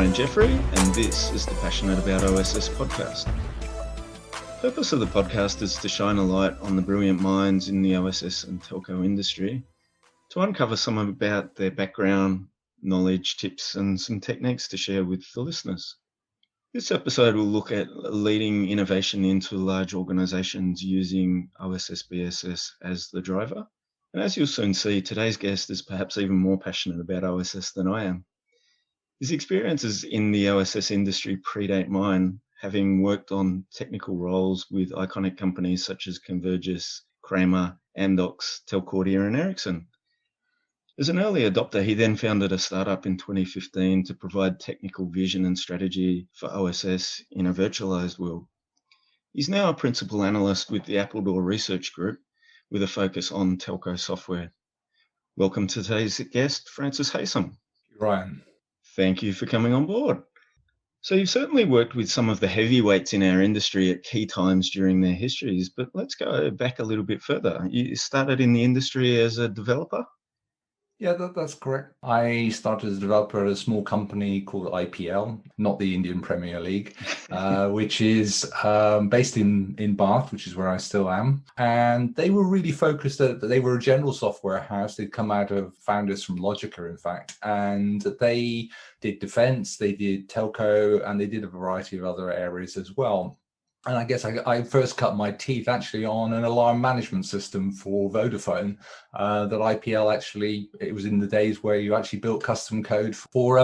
name's Jeffrey, and this is the Passionate About OSS podcast. The purpose of the podcast is to shine a light on the brilliant minds in the OSS and telco industry, to uncover some about their background, knowledge, tips, and some techniques to share with the listeners. This episode will look at leading innovation into large organisations using OSS BSS as the driver. And as you'll soon see, today's guest is perhaps even more passionate about OSS than I am. His experiences in the OSS industry predate mine, having worked on technical roles with iconic companies such as Convergys, Cramer, Amdocs, Telcordia and Ericsson. As an early adopter, he then founded a startup in 2015 to provide technical vision and strategy for OSS in a virtualized world. He's now a Principal Analyst with the Appledore Research Group with a focus on telco software. Welcome to today's guest, Francis Haysom. Ryan. Thank you for coming on board. So you've certainly worked with some of the heavyweights in our industry at key times during their histories, but let's go back a little bit further. You started in the industry as a developer? Yeah, that's correct. I started as a developer at a small company called IPL, not the Indian Premier League, which is based in Bath, which is where I still am. And they were really focused they were a general software house. They'd come out of founders from Logica, in fact. And they did defense, they did telco, and they did a variety of other areas as well. And I guess I first cut my teeth actually on an alarm management system for Vodafone that IPL actually, it was in the days where you actually built custom code for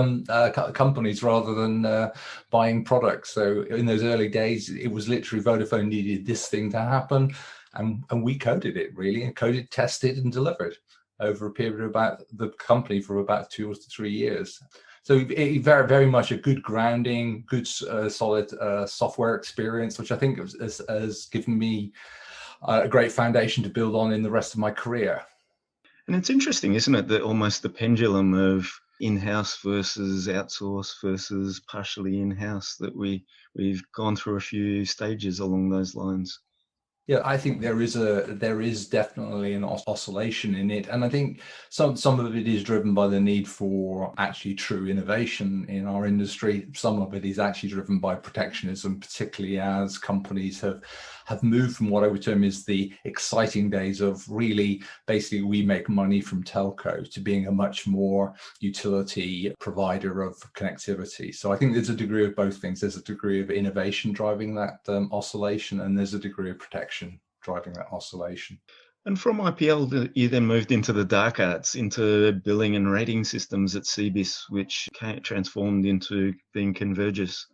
companies rather than buying products. So in those early days, it was literally Vodafone needed this thing to happen. And we coded it really, and coded, tested and delivered over a period of about the company for about 2 or 3 years. So very, very much a good grounding, good, solid software experience, which I think has given me a great foundation to build on in the rest of my career. And it's interesting, isn't it, that almost the pendulum of in-house versus outsource versus partially in-house, that we've gone through a few stages along those lines. Yeah, I think there is definitely an oscillation in it, and I think some of it is driven by the need for actually true innovation in our industry. Some of it is actually driven by protectionism, particularly as companies have moved from what I would term is the exciting days of really basically we make money from telco to being a much more utility provider of connectivity. So I think there's a degree of both things. There's a degree of innovation driving that oscillation, and there's a degree of protection driving that oscillation. And from IPL, you then moved into the dark arts, into billing and rating systems at CBIS, which transformed into being Convergys.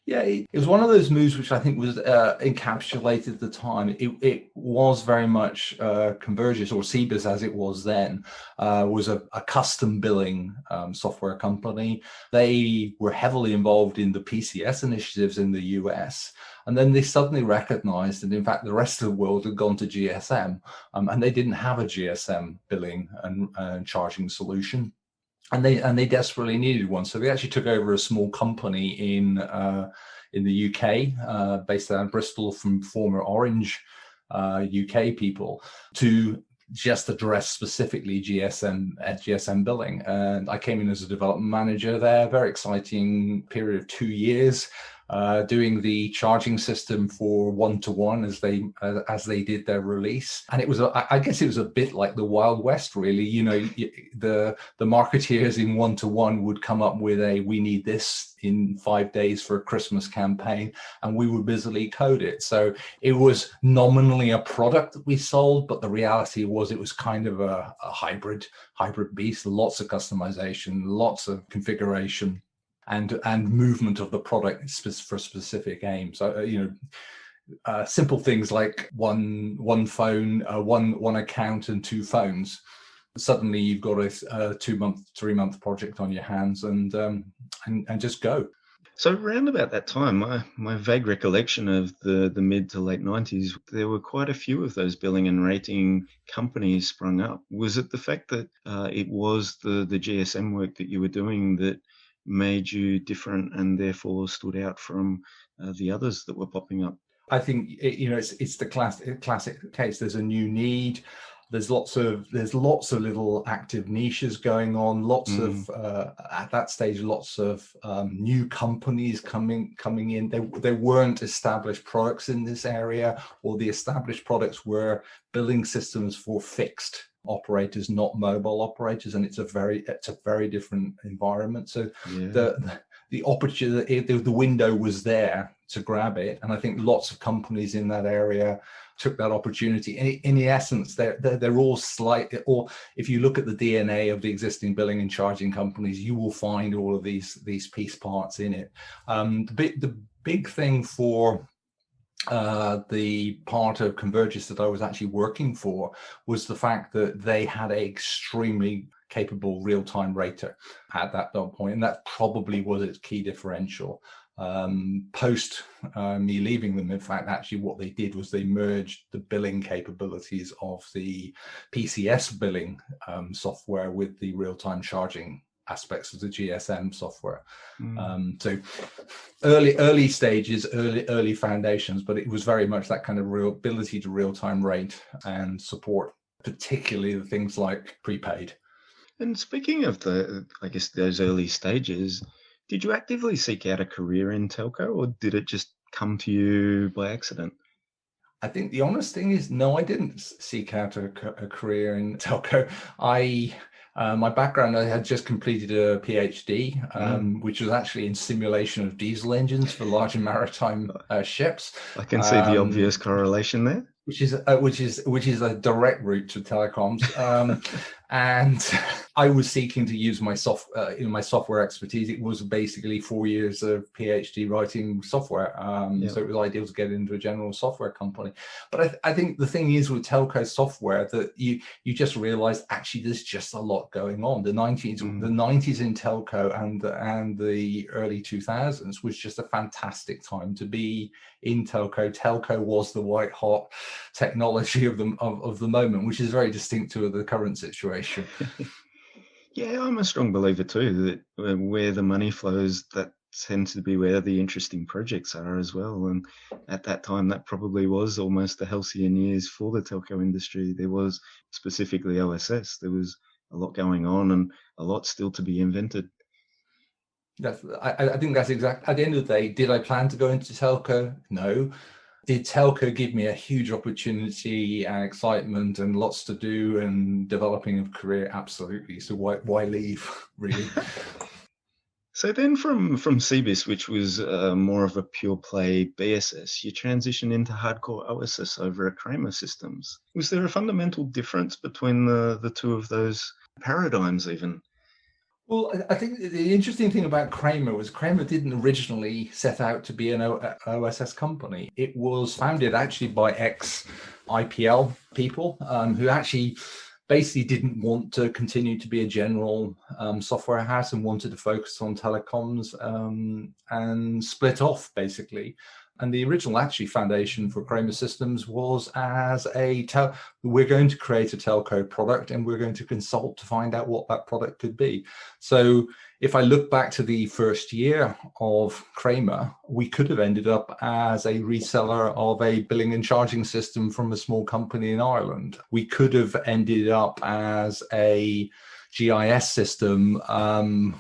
Yeah, it was one of those moves which I think was encapsulated at the time. It was very much Convergys, or CBIS as it was then, was a custom billing software company. They were heavily involved in the PCS initiatives in the US. And then they suddenly recognized that, in fact, the rest of the world had gone to GSM, and they didn't have a GSM billing and charging solution. And they desperately needed one, so they actually took over a small company in the UK, based out of Bristol, from former Orange UK people, to just address specifically GSM billing. And I came in as a development manager there. Very exciting period of 2 years. Doing the charging system for one-to-one as they did their release, and it was I guess it was a bit like the Wild West, really. You know, the marketeers in one-to-one would come up with we need this in 5 days for a Christmas campaign, and we would busily code it. So it was nominally a product that we sold, but the reality was it was kind of a hybrid beast. Lots of customization, lots of configuration, and movement of the product for specific aims. So, simple things like one phone, one account, and 2 phones. Suddenly, you've got a 2-month, 3-month project on your hands, and just go. So around about that time, my vague recollection of the mid to late 90s, there were quite a few of those billing and rating companies sprung up. Was it the fact that it was the GSM work that you were doing that made you different and therefore stood out from the others that were popping up? I think it's the classic case. There's a new need. There's lots of little active niches going on. Lots of at that stage, lots of new companies coming in. There weren't established products in this area, or the established products were billing systems for fixed operators, not mobile operators, and it's a very different environment. So the opportunity, the window was there to grab it, and I think lots of companies in that area took that opportunity. In essence, they're all slight, or if you look at the DNA of the existing billing and charging companies, you will find all of these piece parts in it. The big thing for the part of Convergys that I was actually working for was the fact that they had an extremely capable real-time rater at that point, and that probably was its key differential. Post me leaving them, in fact, actually what they did was they merged the billing capabilities of the PCS billing software with the real-time charging aspects of the GSM software. So early stages, early foundations, but it was very much that kind of real ability to real-time rate and support, particularly the things like prepaid. And speaking of those early stages, did you actively seek out a career in telco, or did it just come to you by accident? I think the honest thing is, no, I didn't seek out a career in telco. My background, I had just completed a PhD, which was actually in simulation of diesel engines for large maritime ships. I can see the obvious correlation there. Which is a direct route to telecoms, and I was seeking to use my software expertise. It was basically 4 years of PhD writing software, so it was ideal to get into a general software company. But I think the thing is with telco software that you just realize actually there's just a lot going on. The 90s in telco and the early 2000s was just a fantastic time to be in telco. Telco was the white hot technology of the moment, which is very distinct to the current situation. Yeah, I'm a strong believer too that where the money flows, that tends to be where the interesting projects are as well. And at that time, that probably was almost the halcyon years for the telco industry. There was specifically OSS. There was a lot going on and a lot still to be invented. I think that's exact. At the end of the day, did I plan to go into telco? No. Did telco give me a huge opportunity and excitement and lots to do and developing a career? Absolutely. So why leave, really? So then from CBIS, which was more of a pure play BSS, you transitioned into hardcore OSS over at Cramer Systems. Was there a fundamental difference between the two of those paradigms even? Well, I think the interesting thing about Cramer was Cramer didn't originally set out to be an OSS company. It was founded actually by ex-IPL people who actually basically didn't want to continue to be a general software house and wanted to focus on telecoms and split off, basically. And the original actually foundation for Cramer Systems was as we're going to create a telco product and we're going to consult to find out what that product could be. So if I look back to the first year of Cramer, we could have ended up as a reseller of a billing and charging system from a small company in Ireland. We could have ended up as a GIS system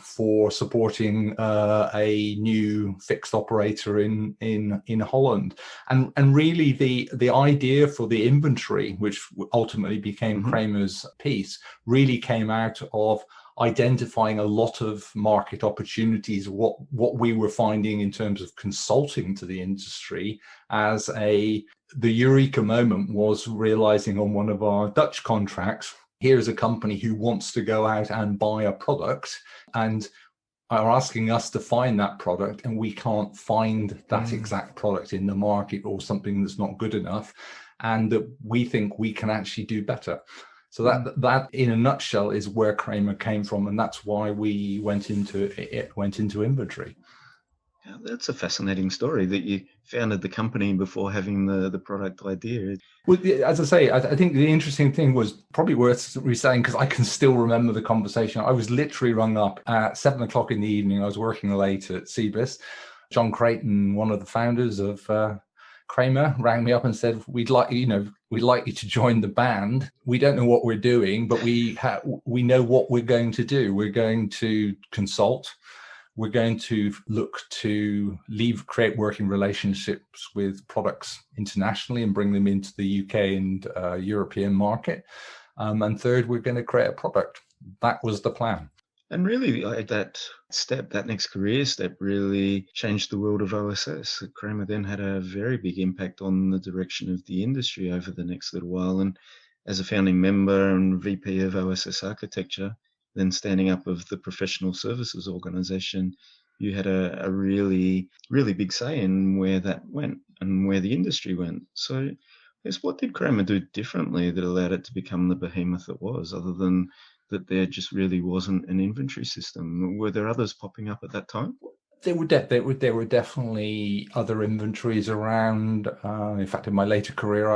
for supporting a new fixed operator in Holland, and really the idea for the inventory, which ultimately became Cramer's piece, really came out of identifying a lot of market opportunities. What we were finding in terms of consulting to the industry as the eureka moment was realizing on one of our Dutch contracts. Here's a company who wants to go out and buy a product and are asking us to find that product, and we can't find that exact product in the market or something that's not good enough, and that we think we can actually do better. So that in a nutshell is where Cramer came from, and that's why we went into inventory. Yeah, that's a fascinating story that you founded the company before having the product idea. Well, as I say, I think the interesting thing was probably worth re-saying, because I can still remember the conversation. I was literally rung up at 7 o'clock in the evening. I was working late at CBIS. John Creighton, one of the founders of Cramer, rang me up and said, we'd we'd like you to join the band. We don't know what we're doing, but we know what we're going to do. We're going to consult. We're going to look to create working relationships with products internationally and bring them into the UK and European market. And third, we're going to create a product. That was the plan. And really, that next career step really changed the world of OSS. Cramer then had a very big impact on the direction of the industry over the next little while. And as a founding member and VP of OSS architecture, then standing up of the professional services organization, you had a really, really big say in where that went and where the industry went. So I guess, what did Cramer do differently that allowed it to become the behemoth it was, other than that there just really wasn't an inventory system? Were there others popping up at that time? There were definitely other inventories around. In fact, in my later career,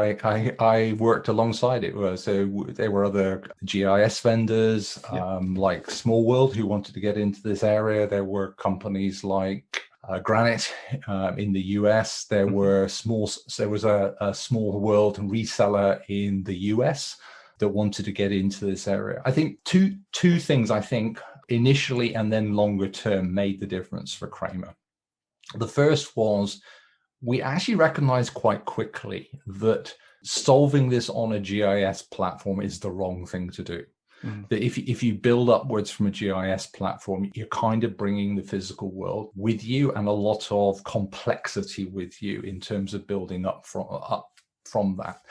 I worked alongside it. So there were other GIS vendors, like Small World, who wanted to get into this area. There were companies like Granite in the US. There was a Small World reseller in the US that wanted to get into this area. I think two things, initially and then longer term, made the difference for Cramer. The first was, we actually recognized quite quickly that solving this on a GIS platform is the wrong thing to do. That if you build upwards from a GIS platform, you're kind of bringing the physical world with you and a lot of complexity with you in terms of building up from that.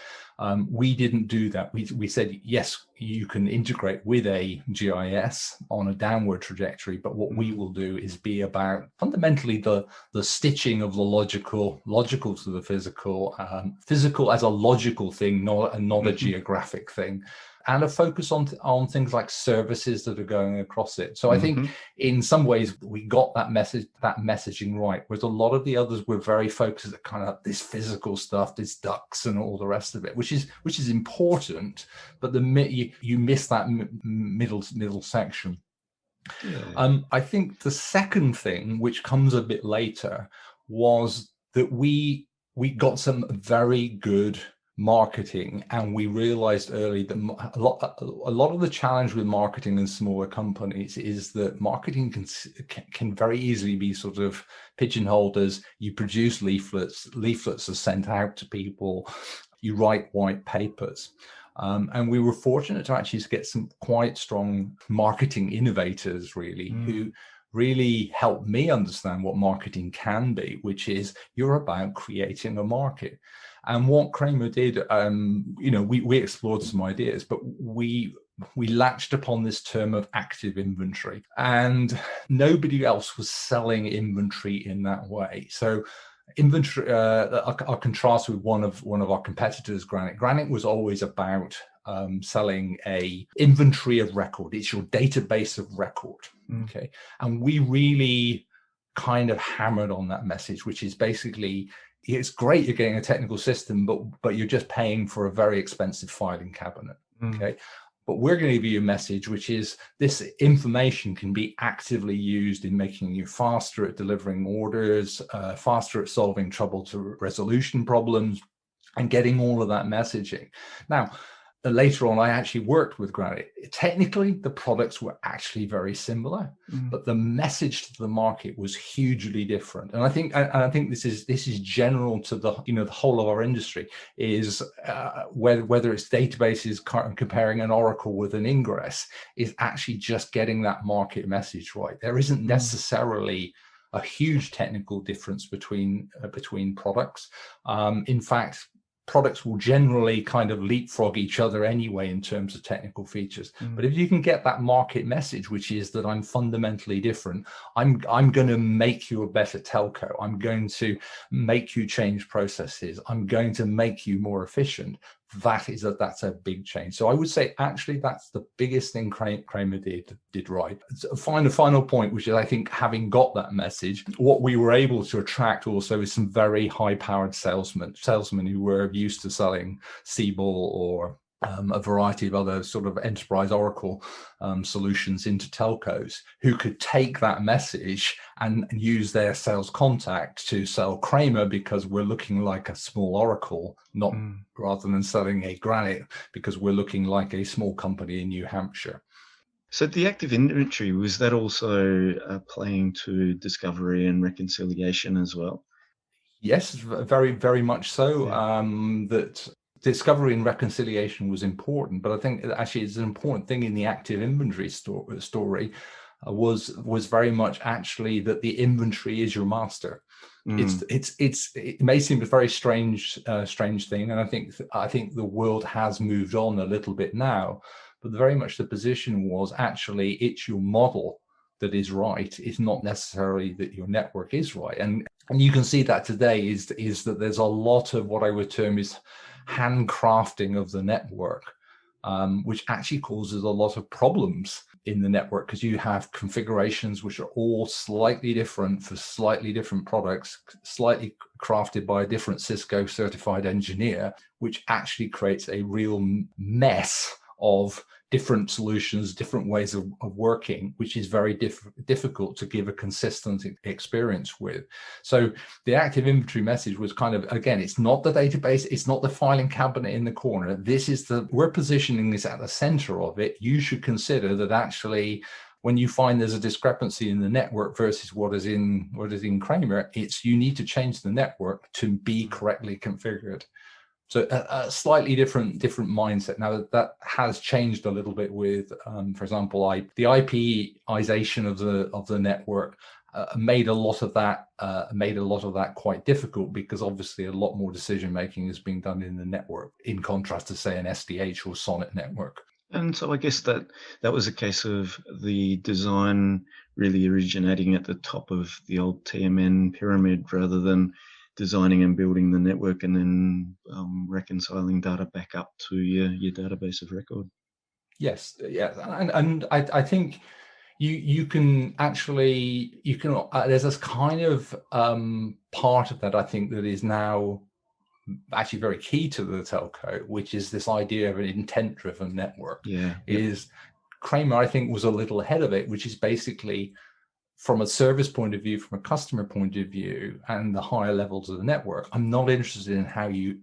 We didn't do that. We said, yes, you can integrate with a GIS on a downward trajectory, but what we will do is be about fundamentally the stitching of the logical to the physical, physical as a logical thing, not a geographic thing, and a focus on things like services that are going across it. So I think in some ways we got that messaging right, whereas a lot of the others were very focused at kind of this physical stuff, this ducts and all the rest of it, which is important, but you miss that middle section. Yeah. I think the second thing, which comes a bit later, was that we got some very good marketing, and we realized early that a lot of the challenge with marketing in smaller companies is that marketing can very easily be sort of pigeonholed as you produce leaflets are sent out to people, you write white papers. And we were fortunate to actually get some quite strong marketing innovators, really, who really helped me understand what marketing can be, which is you're about creating a market. And what Cramer did, we explored some ideas, but we latched upon this term of active inventory, and nobody else was selling inventory in that way. So inventory, I'll contrast with one of our competitors, Granite. Granite was always about selling a inventory of record. It's your database of record. Okay. And we really kind of hammered on that message, which is basically, it's great you're getting a technical system, but you're just paying for a very expensive filing cabinet. Okay. But we're going to give you a message, which is this information can be actively used in making you faster at delivering orders, faster at solving trouble to resolution problems, and getting all of that messaging. Now, later on, I actually worked with Granite. Technically, the products were actually very similar, but the message to the market was hugely different. And I think this is general to the whole of our industry, is whether it's databases comparing an Oracle with an Ingress, is actually just getting that market message right. There isn't necessarily a huge technical difference between products. In fact, products will generally kind of leapfrog each other anyway in terms of technical features. But if you can get that market message, which is that I'm fundamentally different, I'm going to make you a better telco, I'm going to make you change processes, I'm going to make you more efficient, that's a big change. So I would say actually that's the biggest thing Cramer did right. A final point, which is, I think, having got that message, what we were able to attract also is some very high-powered salesmen who were used to selling Siebel or a variety of other sort of enterprise Oracle solutions into telcos, who could take that message and use their sales contact to sell Cramer because we're looking like a small Oracle, not rather than selling a Granite because we're looking like a small company in New Hampshire. So the active inventory, was that also playing to discovery and reconciliation as well? Yes, very, very much so. Yeah. That discovery and reconciliation was important, but I think actually it's an important thing in the active inventory story was very much actually that the inventory is your master. It may seem a very strange thing, and I think the world has moved on a little bit now, but very much the position was actually it's your model that is right. It's not necessarily that your network is right, and you can see that today is that there's a lot of what I would term is handcrafting of the network, which actually causes a lot of problems in the network because you have configurations which are all slightly different for slightly different products, slightly crafted by a different Cisco certified engineer, which actually creates a real mess of different solutions, different ways of working, which is very difficult to give a consistent experience with. So the active inventory message was kind of, again, it's not the database, it's not the filing cabinet in the corner. We're positioning this at the center of it. You should consider that actually when you find there's a discrepancy in the network versus what is in Cramer, you need to change the network to be correctly configured. So a slightly different mindset. Now that has changed a little bit with, for example, the IPization of the network made a lot of that quite difficult because obviously a lot more decision making is being done in the network, in contrast to say an SDH or Sonnet network. And so I guess that was a case of the design really originating at the top of the old TMN pyramid rather than designing and building the network and then reconciling data back up to your database of record. Yes, yeah, and I think you can there's this kind of part of that I think that is now actually very key to the telco, which is this idea of an intent-driven network. Yeah, is Cramer I think was a little ahead of it, which is basically from a service point of view, from a customer point of view, and the higher levels of the network, I'm not interested in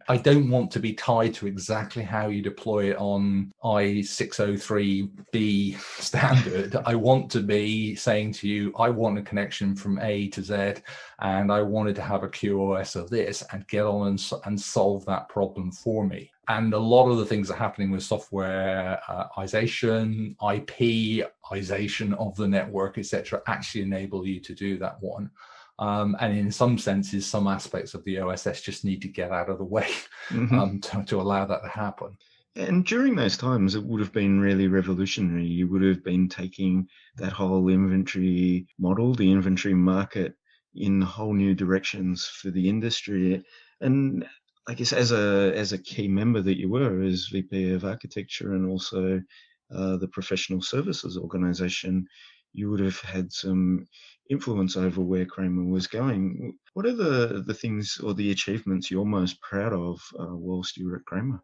I don't want to be tied to exactly how you deploy it on I603B standard. I want to be saying to you, I want a connection from A to Z, and I wanted to have a QoS of this and get on and solve that problem for me. And a lot of the things that are happening with softwareization, IPization of the network, etc., actually enable you to do that one. And in some senses, some aspects of the OSS just need to get out of the way to allow that to happen. And during those times, it would have been really revolutionary. You would have been taking that whole inventory model, the inventory market, in whole new directions for the industry. And I guess as a key member that you were as VP of Architecture and also the professional services organization, you would have had some influence over where Cramer was going. What are the things or the achievements you're most proud of whilst you were at Cramer?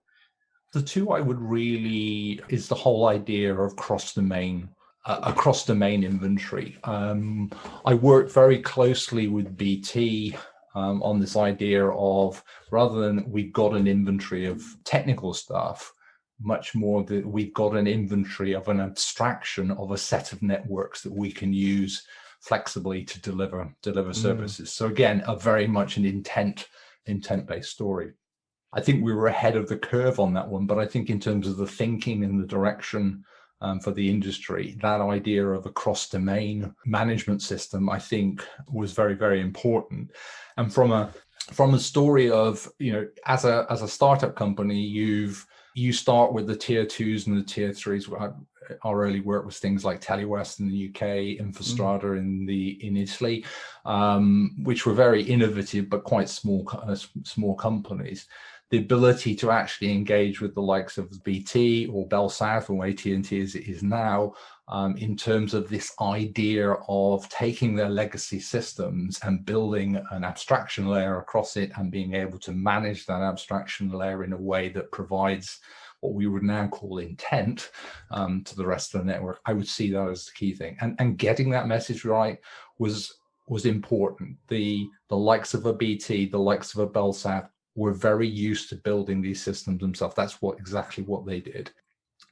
The two I would really is the whole idea of cross-domain inventory. I worked very closely with BT on this idea of, rather than we've got an inventory of technical stuff, much more that we've got an inventory of an abstraction of a set of networks that we can use flexibly to deliver services. So again, very much an intent-based story. I think we were ahead of the curve on that one, but I think in terms of the thinking and the direction for the industry, that idea of a cross-domain management system, I think, was very, very important. And from a story of, as a startup company, you start with the tier 2s and the tier 3s. Our early work was things like Telewest in the UK, Infostrada in Italy, which were very innovative but quite small companies. The ability to actually engage with the likes of BT or Bell South or AT&T as it is now, in terms of this idea of taking their legacy systems and building an abstraction layer across it and being able to manage that abstraction layer in a way that provides what we would now call intent to the rest of the network, I would see that as the key thing. And getting that message right was important. The likes of a BT, the likes of a Bell South were very used to building these systems themselves. That's exactly what they did.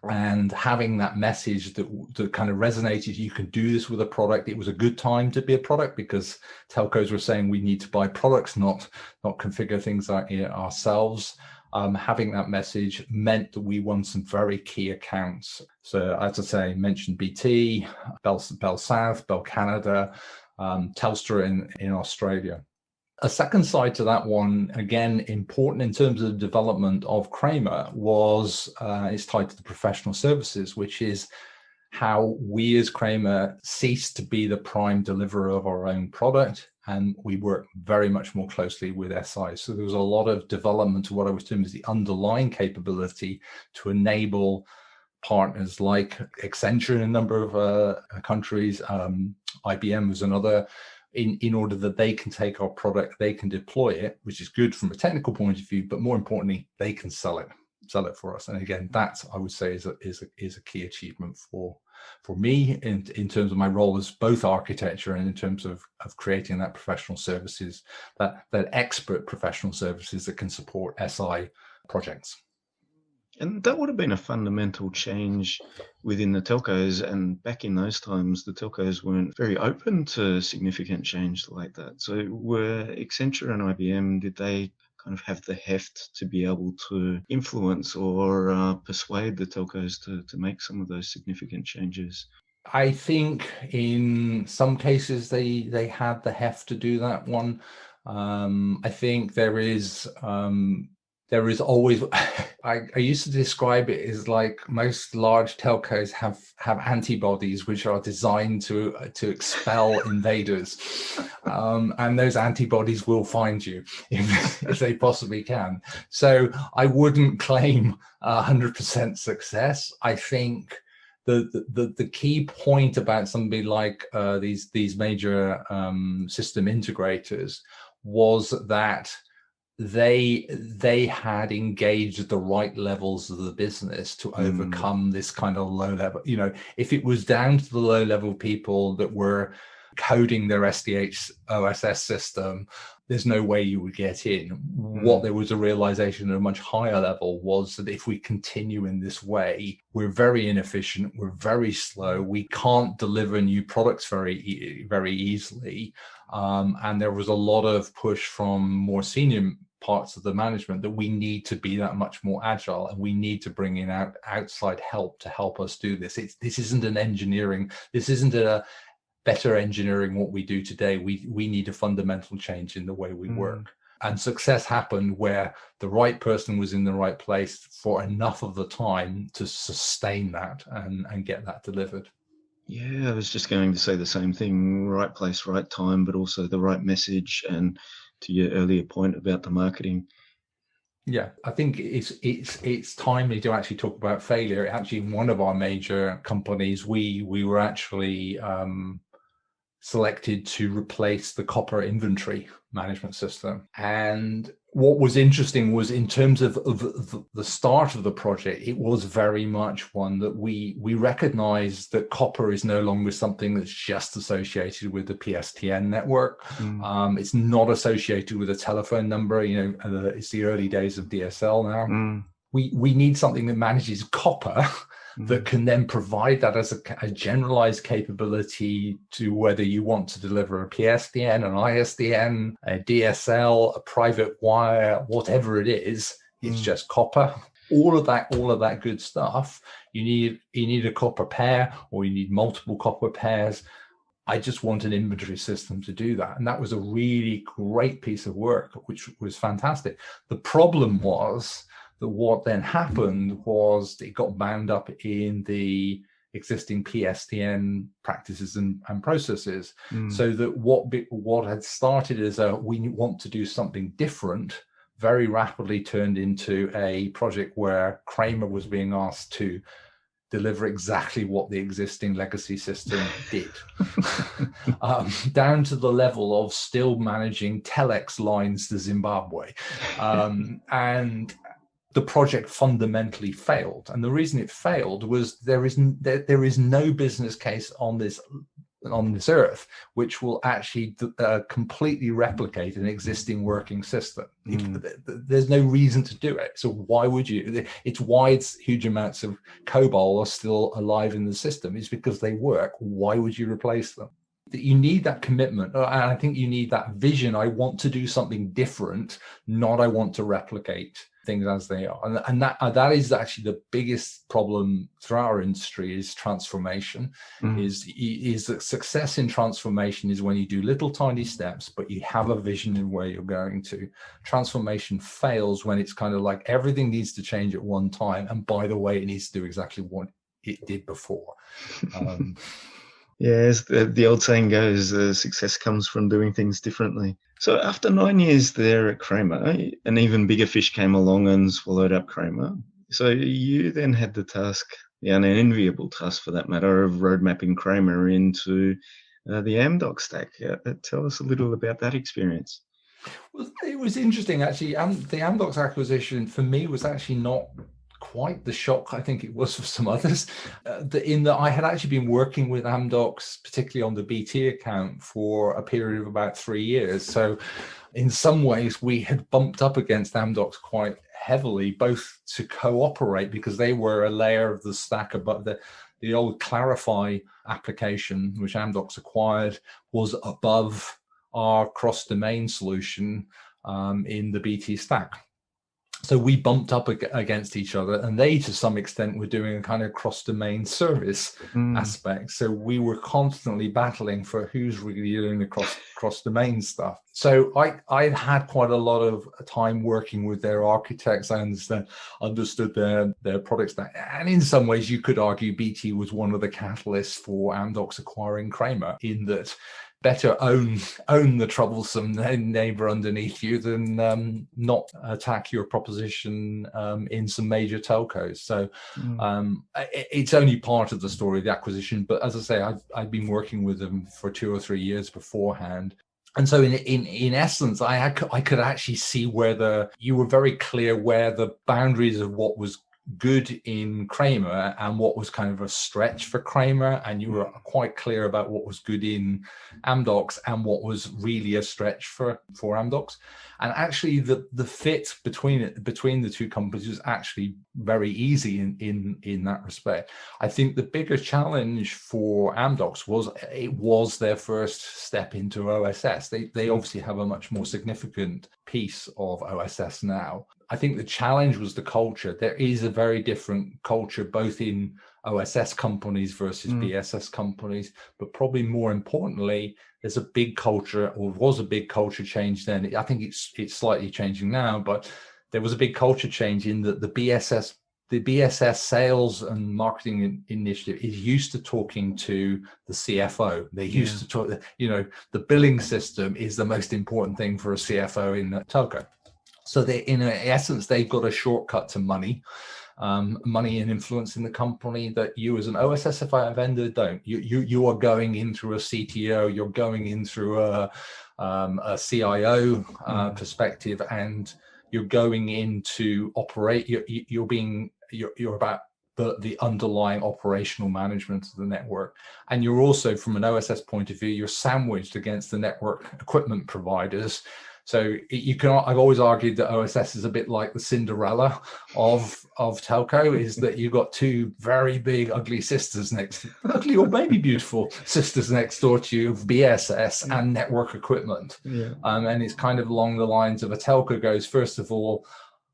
And having that message that kind of resonated, you can do this with a product. It was a good time to be a product because telcos were saying we need to buy products, not configure things ourselves. Having that message meant that we won some very key accounts. So as I say, I mentioned BT, Bell South, Bell Canada, Telstra in Australia. A second side to that one, again, important in terms of the development of Cramer, is tied to the professional services, which is how we as Cramer ceased to be the prime deliverer of our own product, and we work very much more closely with SI. So there was a lot of development to what I was terming as the underlying capability to enable partners like Accenture in a number of countries, IBM was another, in order that they can take our product, they can deploy it, which is good from a technical point of view, but more importantly, they can sell it for us. And again, that I would say is a key achievement for me in terms of my role as both architecture and in terms of creating that professional services, that expert professional services that can support SI projects. And that would have been a fundamental change within the telcos. And back in those times, the telcos weren't very open to significant change like that. So were Accenture and IBM, did they kind of have the heft to be able to influence or persuade the telcos to make some of those significant changes? I think in some cases they had the heft to do that one. I think there is always, I used to describe it as like most large telcos have antibodies which are designed to expel invaders. And those antibodies will find you if they possibly can. So I wouldn't claim 100% success. I think the key point about somebody like these major system integrators was that they had engaged the right levels of the business to overcome this kind of low level. You know, if it was down to the low level people that were coding their SDH OSS system, there's no way you would get in. What there was a realization at a much higher level was that if we continue in this way, we're very inefficient, we're very slow, we can't deliver new products very easily. And there was a lot of push from more senior parts of the management that we need to be that much more agile, and we need to bring in outside help to help us do this. This isn't an engineering, this isn't a better engineering what we do today. We need a fundamental change in the way we work. And success happened where the right person was in the right place for enough of the time to sustain that and get that delivered. Yeah, I was just going to say the same thing, right place, right time, but also the right message, and to your earlier point about the marketing. Yeah, I think it's timely to actually talk about failure. Actually, in one of our major companies, we were actually selected to replace the copper inventory management system. And what was interesting was in terms of the start of the project, it was very much one that we recognized that copper is no longer something that's just associated with the PSTN network. It's not associated with a telephone number. You know, it's the early days of DSL now. We need something that manages copper that can then provide that as a generalized capability to whether you want to deliver a PSTN, an ISDN, a DSL, a private wire, whatever it is, it's just copper. All of that good stuff. You need a copper pair, or you need multiple copper pairs. I just want an inventory system to do that. And that was a really great piece of work, which was fantastic. The problem was that what then happened was it got bound up in the existing PSTN practices and processes. So that what had started as we want to do something different very rapidly turned into a project where Cramer was being asked to deliver exactly what the existing legacy system did, down to the level of still managing telex lines to Zimbabwe. And the project fundamentally failed. And the reason it failed was there is no business case on this earth which will actually completely replicate an existing working system. There's no reason to do it. So why would you? It's why huge amounts of COBOL are still alive in the system. It's because they work. Why would you replace them? You need that commitment, and I think you need that vision. I want to do something different, not I want to replicate things as they are. And that is actually the biggest problem throughout our industry is transformation. Is that success in transformation is when you do little tiny steps, but you have a vision in where you're going to. Transformation fails when it's kind of like everything needs to change at one time, and by the way, it needs to do exactly what it did before. Yeah, as the old saying goes, success comes from doing things differently. So after 9 years there at Cramer, an even bigger fish came along and swallowed up Cramer. So you then had the task, the unenviable task for that matter, of road mapping Cramer into the Amdocs stack. Tell us a little about that experience. Well, it was interesting, actually. The Amdocs acquisition for me was actually not quite the shock I think it was for some others, in that I had actually been working with Amdocs, particularly on the BT account, for a period of about 3 years. So in some ways we had bumped up against Amdocs quite heavily, both to cooperate because they were a layer of the stack above the old Clarify application, which Amdocs acquired, was above our cross-domain solution in the BT stack. So we bumped up against each other, and they, to some extent, were doing a kind of cross-domain service aspect. So we were constantly battling for who's really doing the cross-domain stuff. So I had quite a lot of time working with their architects. I understood their product stack. And in some ways, you could argue BT was one of the catalysts for Amdocs acquiring Cramer, in that better own the troublesome neighbor underneath you than not attack your proposition in some major telcos. So it's only part of the story, the acquisition. But as I say, I'd been working with them for 2 or 3 years beforehand. And so in essence, I could actually see you were very clear where the boundaries of what was good in Cramer and what was kind of a stretch for Cramer, and you were quite clear about what was good in Amdocs and what was really a stretch for Amdocs. And actually the fit between the two companies was actually very easy in that respect. I think the bigger challenge for Amdocs was their first step into OSS. They obviously have a much more significant piece of OSS now. I think the challenge was the culture. There is a very different culture, both in OSS companies versus BSS companies, but probably more importantly, there's a big culture, or was a big culture change then. I think it's slightly changing now, but there was a big culture change in that the BSS sales and marketing initiative is used to talking to the CFO. They used to talk, the billing system is the most important thing for a CFO in telco. So in essence, they've got a shortcut to money and influence in the company that you as an OSSify vendor don't. You are going in through a CTO, you're going in through a CIO perspective, and you're going in to operate. You're about the underlying operational management of the network. And you're also, from an OSS point of view, you're sandwiched against the network equipment providers. So I've always argued that OSS is a bit like the Cinderella of telco, is that you've got two very big, ugly sisters ugly or maybe beautiful sisters next door to you of BSS and network equipment. Yeah. And it's kind of along the lines of a telco goes, first of all,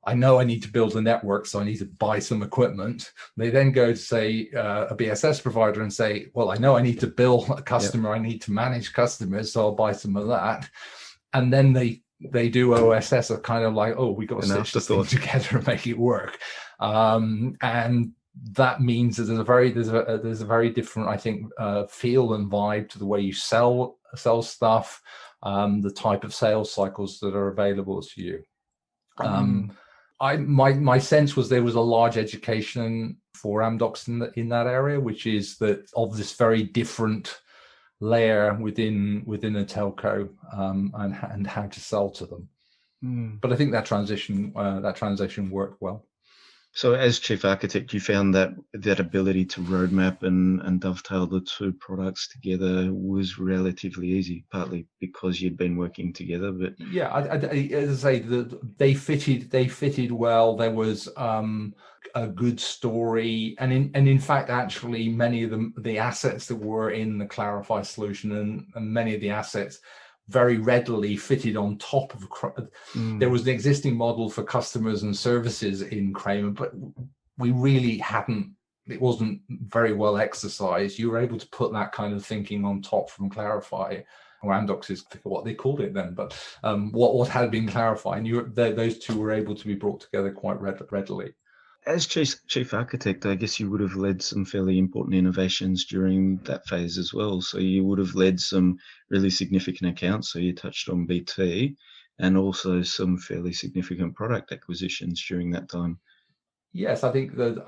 I know I need to build a network, so I need to buy some equipment. They then go to, say, a BSS provider and say, well, I know I need to bill a customer, I need to manage customers, so I'll buy some of that. And then they do OSS are kind of like, oh, we got to stitch this thing together and make it work. And that means that there's a very different, I think, feel and vibe to the way you sell stuff, the type of sales cycles that are available to you. My sense was there was a large education for Amdocs in that area, which is that of this very different layer within a telco, and how to sell to them. But I think that transition worked well. So as chief architect, you found that ability to roadmap and dovetail the two products together was relatively easy, partly because you'd been working together. But yeah, as I say, they fitted well. There was a good story, and in fact, actually, many of the assets that were in the Clarify solution and many of the assets very readily fitted on top of. There was an existing model for customers and services in Cramer, but we really hadn't. It wasn't very well exercised. You were able to put that kind of thinking on top from Clarify, or Amdocs is what they called it then, but what had been Clarify, and those two were able to be brought together quite readily. As chief architect, I guess you would have led some fairly important innovations during that phase as well. So you would have led some really significant accounts. So you touched on BT and also some fairly significant product acquisitions during that time. Yes, I think the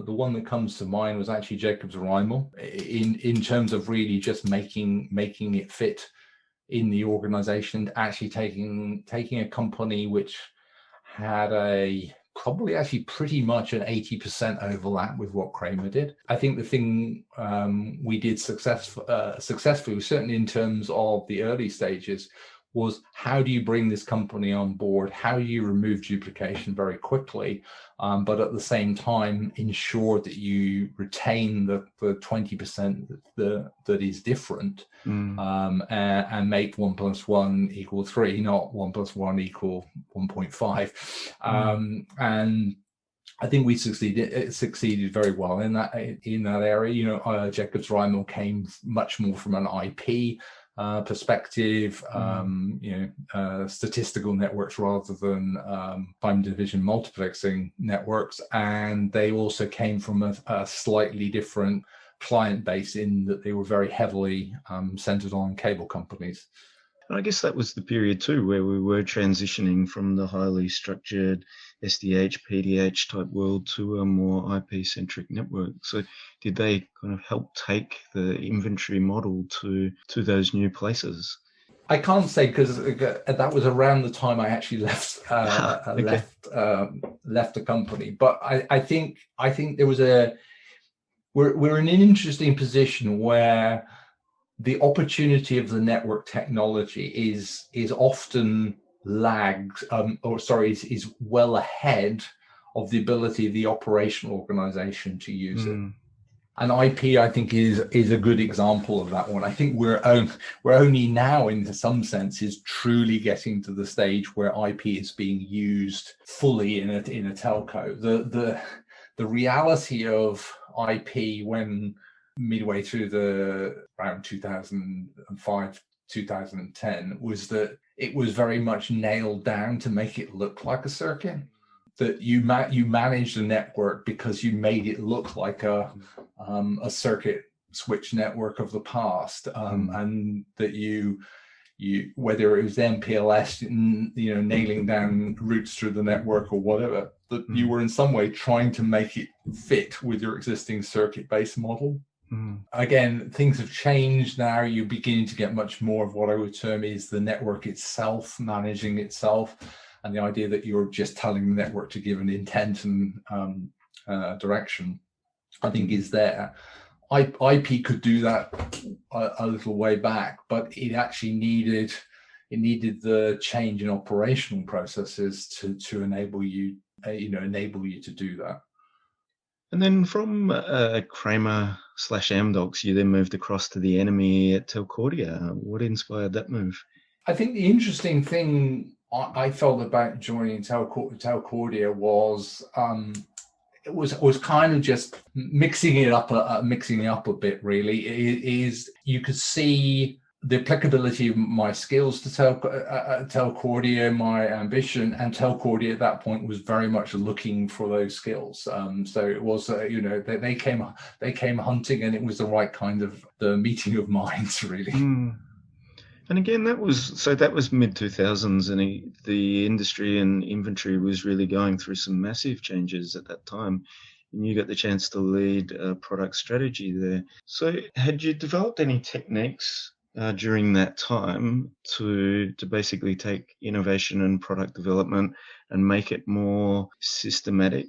one that comes to mind was actually Jacobs Reimel in terms of really just making it fit in the organization, actually taking a company which had probably actually pretty much an 80% overlap with what Cramer did. I think the thing we did successfully, certainly in terms of the early stages, was how do you bring this company on board? How do you remove duplication very quickly, but at the same time ensure that you retain the 20% that is different, and make 1 + 1 = 3, not 1 + 1 = 1.5. And I think we succeeded very well in that area. Jacobs Reimel came much more from an IP perspective, statistical networks rather than time division multiplexing networks, and they also came from a slightly different client base in that they were very heavily centered on cable companies. I guess that was the period too where we were transitioning from the highly structured SDH, PDH type world to a more IP-centric network. So did they kind of help take the inventory model to those new places? I can't say, because that was around the time I actually left left the company. But I think there was we're in an interesting position where the opportunity of the network technology is often lagged, is well ahead of the ability of the operational organization to use it. And IP, I think, is a good example of that one. I think we're only now, in some senses, truly getting to the stage where IP is being used fully in a telco. The reality of IP when midway through around 2005, 2010 was that it was very much nailed down to make it look like a circuit. That you managed the network because you made it look like a circuit switch network of the past, and that you whether it was MPLS, nailing down routes through the network or whatever, that you were in some way trying to make it fit with your existing circuit-based model. Again, things have changed now. You're beginning to get much more of what I would term is the network itself managing itself, and the idea that you're just telling the network to give an intent and direction, I think, is there. IP could do that a little way back, but it actually needed the change in operational processes to enable you to do that. And then from Cramer/Amdocs, you then moved across to the enemy at Telcordia. What inspired that move? I think the interesting thing I felt about joining Telcordia was it was kind of just mixing it up a bit. Really, is you could see the applicability of my skills to Telcordia, my ambition, and Telcordia at that point was very much looking for those skills. So it was, they came hunting, and it was the right kind of the meeting of minds, really. And again, that was mid-2000s, and the industry and inventory was really going through some massive changes at that time. And you got the chance to lead product strategy there. So had you developed any techniques during that time to basically take innovation and product development and make it more systematic?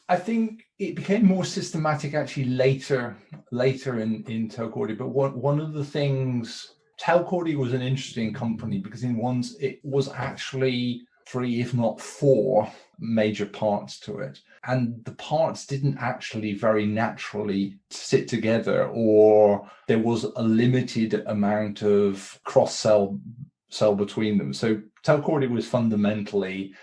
I think it became more systematic actually later in Telcordia. But one of the things, Telcordia was an interesting company because it was actually 3, if not 4 major parts to it. And the parts didn't actually very naturally sit together, or there was a limited amount of cross-sell between them. So Telcordia was fundamentally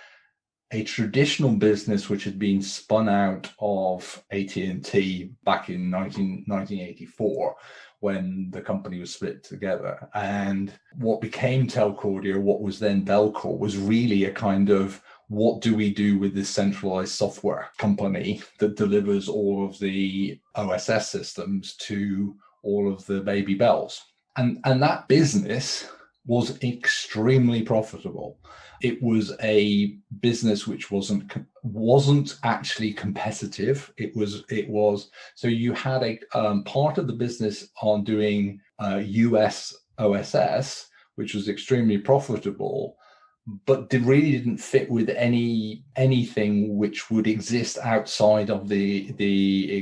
a traditional business which had been spun out of AT&T back in 1984 when the company was split together. And what became Telcordia, what was then Bellcore, was really a kind of, what do we do with this centralized software company that delivers all of the OSS systems to all of the baby bells? And that business was extremely profitable. It was a business which wasn't actually competitive. It was so you had a part of the business on doing US OSS, which was extremely profitable, but really didn't fit with anything which would exist outside of the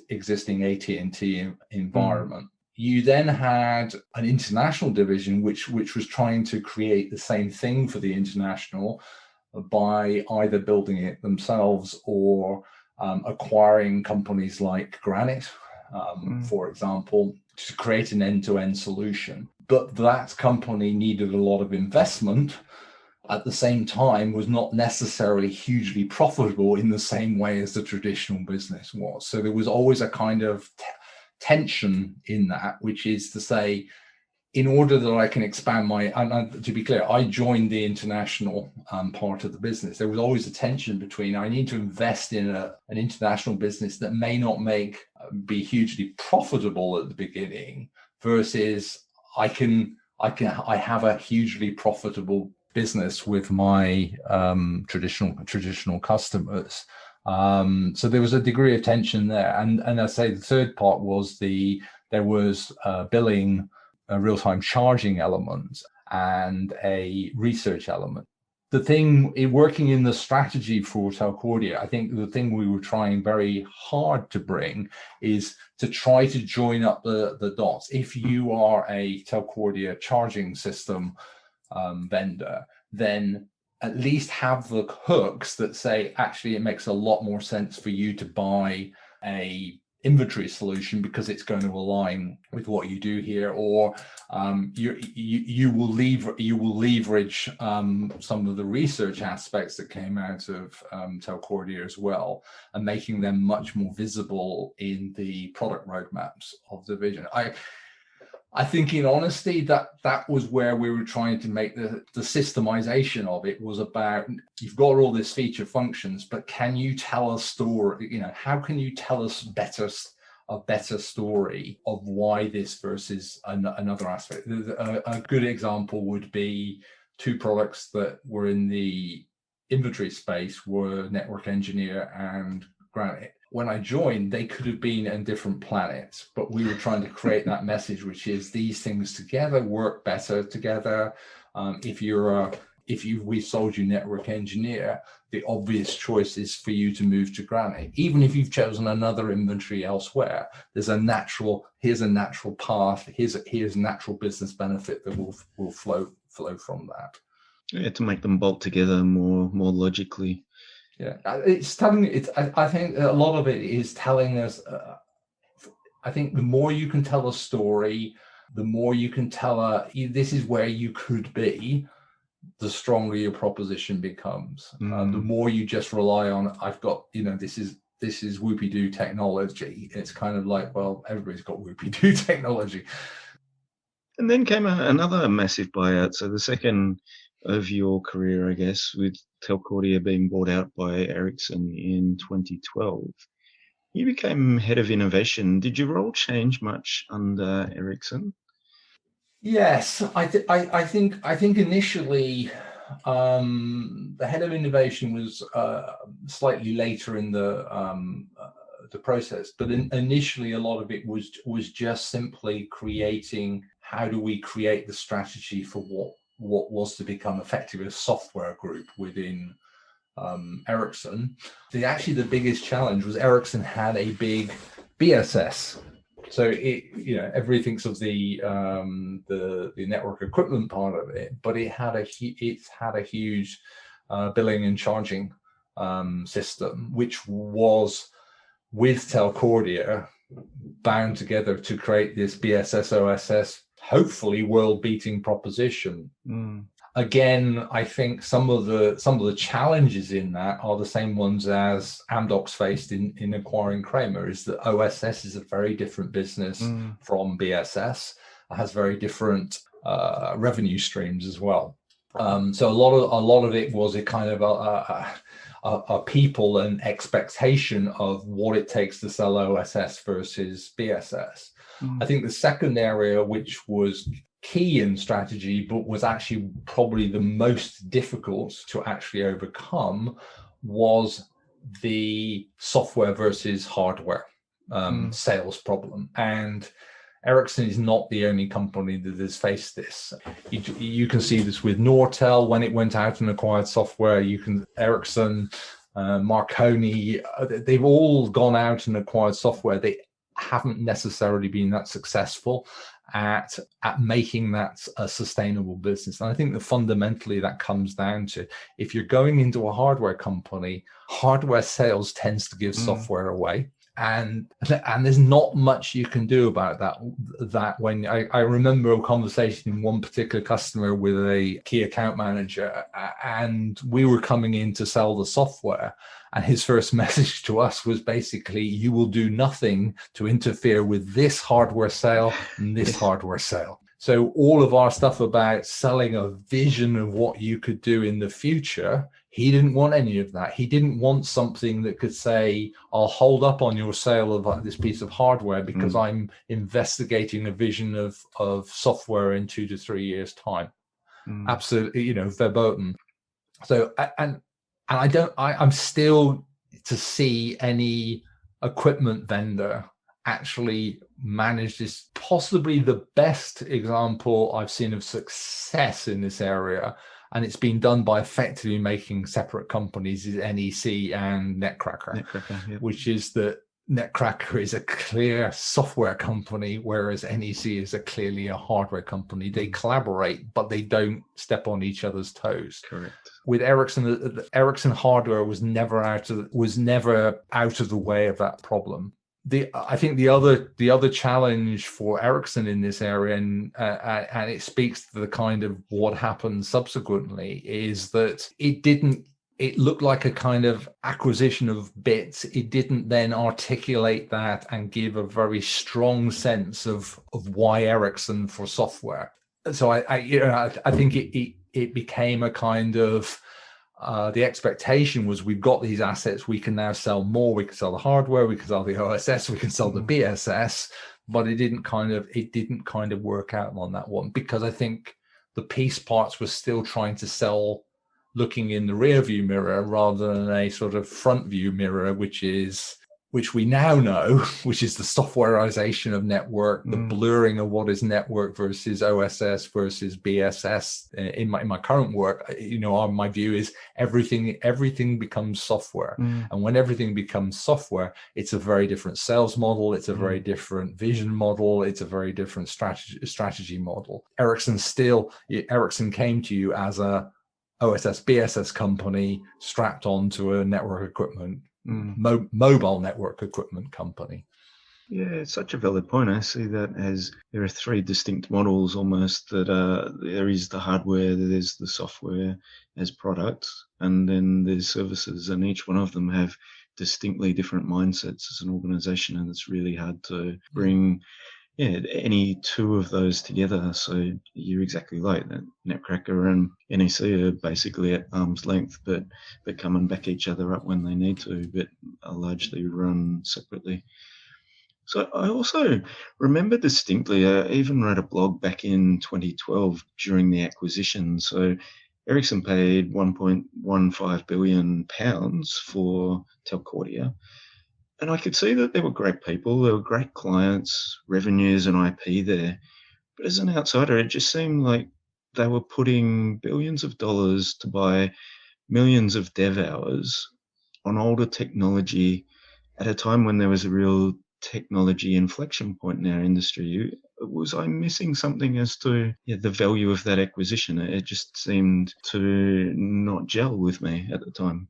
existing AT&T environment. You then had an international division which was trying to create the same thing for the international by either building it themselves or acquiring companies like Granite, for example, to create an end-to-end solution. But that company needed a lot of investment. At the same time, was not necessarily hugely profitable in the same way as the traditional business was. So there was always a kind of tension in that, which is to say, in order that I can expand and to be clear, I joined the international part of the business. There was always a tension between, I need to invest in an international business that may not be hugely profitable at the beginning, versus I have a hugely profitable business with my traditional customers. So there was a degree of tension there, and I say the third part was there was billing, a real-time charging element, and a research element. The thing working in the strategy for Telcordia, I think the thing we were trying very hard to bring is to try to join up the dots. If you are a Telcordia charging system vendor, then at least have the hooks that say, actually, it makes a lot more sense for you to buy a inventory solution because it's going to align with what you do here, or you will leverage some of the research aspects that came out of Telcordia as well, and making them much more visible in the product roadmaps of the division. I think, in honesty, that was where we were trying to make the systemization of it was about, you've got all these feature functions, but can you tell a story? How can you tell us a better story of why this versus another aspect? A good example would be 2 products that were in the inventory space were Network Engineer and Granite. When I joined, they could have been on different planets, but we were trying to create that message, which is these things together work better together. If we sold you Network Engineer, the obvious choice is for you to move to Granite. Even if you've chosen another inventory elsewhere, here's a natural path, here's natural business benefit that will flow from that. Yeah, to make them bolt together more logically. Yeah, I think a lot of it is telling us. I think the more you can tell a story, the more you can tell this is where you could be, the stronger your proposition becomes. The more you just rely on, I've got, this is whoopie-doo technology. It's kind of like, well, everybody's got whoopie-doo technology. And then came another massive buyout. So the second of your career, I guess, with Telcordia being bought out by Ericsson in 2012. You became head of innovation. Did your role change much under Ericsson? Yes, I think initially the head of innovation was slightly later in the process, but initially a lot of it was just simply creating how do we create the strategy for what was to become effectively a software group within Ericsson. The biggest challenge was Ericsson had a big BSS. So everything's of the network equipment part of it, but it had a huge billing and charging system, which was with Telcordia bound together to create this BSS OSS, hopefully world-beating proposition. Again, I think some of the challenges in that are the same ones as Amdocs faced in acquiring Cramer. Is that OSS is a very different business from BSS. It has very different revenue streams as well. So a lot of it was a kind of a people and expectation of what it takes to sell OSS versus BSS. I think the second area, which was key in strategy, but was actually probably the most difficult to actually overcome, was the software versus hardware sales problem. And Ericsson is not the only company that has faced this. You can see this with Nortel when it went out and acquired software. Ericsson, Marconi, they've all gone out and acquired software. They haven't necessarily been that successful at making that a sustainable business. And I think that fundamentally that comes down to, if you're going into a hardware company, hardware sales tends to give software away. And there's not much you can do about that. When I remember a conversation in one particular customer with a key account manager, and we were coming in to sell the software, and his first message to us was basically, you will do nothing to interfere with this hardware sale and this hardware sale. So all of our stuff about selling a vision of what you could do in the future, he didn't want any of that. He didn't want something that could say, I'll hold up on your sale of this piece of hardware because I'm investigating a vision of software in 2 to 3 years' time. Absolutely, verboten. So, and I'm still to see any equipment vendor actually manage this. Possibly the best example I've seen of success in this area, and it's been done by effectively making separate companies, is NEC and Netcracker, which is that Netcracker is a clear software company, whereas NEC is clearly a hardware company. They collaborate, but they don't step on each other's toes. Correct. With Ericsson, the Ericsson hardware was never out of the way of that problem. I think the other challenge for Ericsson in this area, and it speaks to the kind of what happened subsequently, is that it looked like a kind of acquisition of bits. It didn't then articulate that and give a very strong sense of why Ericsson for software. So I think it became a kind of, the expectation was, we've got these assets, we can now sell more. We can sell the hardware, we can sell the OSS, we can sell the BSS, but it didn't kind of work out on that one, because I think the piece parts were still trying to sell looking in the rear view mirror rather than a sort of front view mirror, which we now know, which is the softwareization of network, the blurring of what is network versus OSS versus BSS. In my current work, my view is everything becomes software. And when everything becomes software, it's a very different sales model. It's a very different vision model. It's a very different strategy model. Ericsson came to you as a OSS BSS company strapped onto a network equipment, mobile network equipment company. Yeah, it's such a valid point. I see that as there are three distinct models almost, that there is the hardware, there's the software as products, and then there's services, and each one of them have distinctly different mindsets as an organization, and it's really hard to bring any two of those together. So you're exactly right, that Netcracker and NEC are basically at arm's length, but come and back each other up when they need to, but are largely run separately. So I also remember distinctly, I even wrote a blog back in 2012 during the acquisition. So Ericsson paid £1.15 billion for Telcordia. And I could see that there were great people, there were great clients, revenues and IP there. But as an outsider, it just seemed like they were putting billions of dollars to buy millions of dev hours on older technology at a time when there was a real technology inflection point in our industry. Was I missing something as to the value of that acquisition? It just seemed to not gel with me at the time.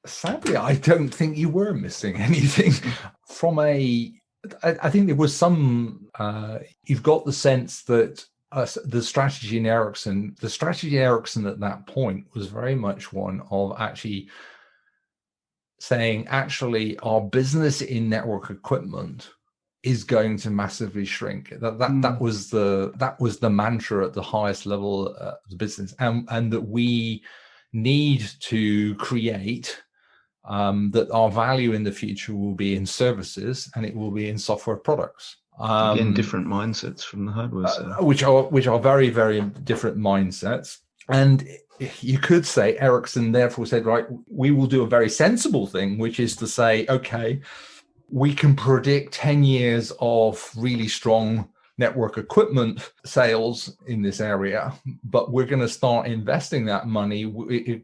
Sadly, I don't think you were missing anything. I think there was some, you've got the sense that the strategy in Ericsson at that point was very much one of actually saying, actually, our business in network equipment is going to massively shrink. That was the mantra at the highest level of the business, and that we need to create that our value in the future will be in services and it will be in software products. Again, different mindsets from the hardware side, which are very, very different mindsets. And you could say Ericsson therefore said, right, we will do a very sensible thing, which is to say, okay, we can predict 10 years of really strong network equipment sales in this area, but we're going to start investing that money.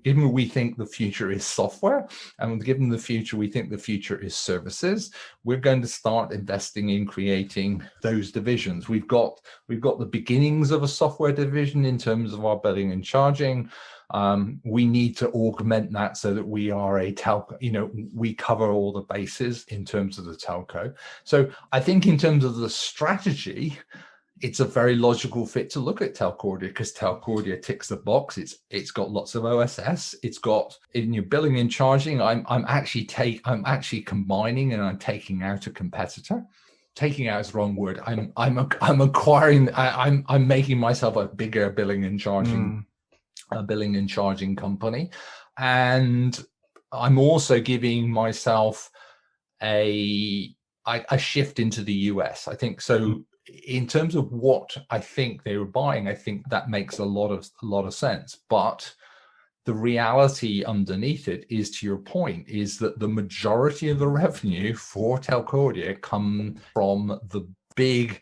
Given we think the future is software, and given the future we think the future is services, we're going to start investing in creating those divisions. We've got the beginnings of a software division in terms of our billing and charging. We need to augment that so that we are a telco, we cover all the bases in terms of the telco. So I think in terms of the strategy, it's a very logical fit to look at Telcordia, because Telcordia ticks the box. It's got lots of OSS. It's got, in your billing and charging, I'm actually combining and I'm taking out a competitor. Taking out is the wrong word. I'm acquiring. I'm making myself a bigger billing and charging. A billing and charging company, and I'm also giving myself a shift into the US. I think so. In terms of what I think they were buying, I think that makes a lot of sense. But the reality underneath it is, to your point, is that the majority of the revenue for Telcordia come from the big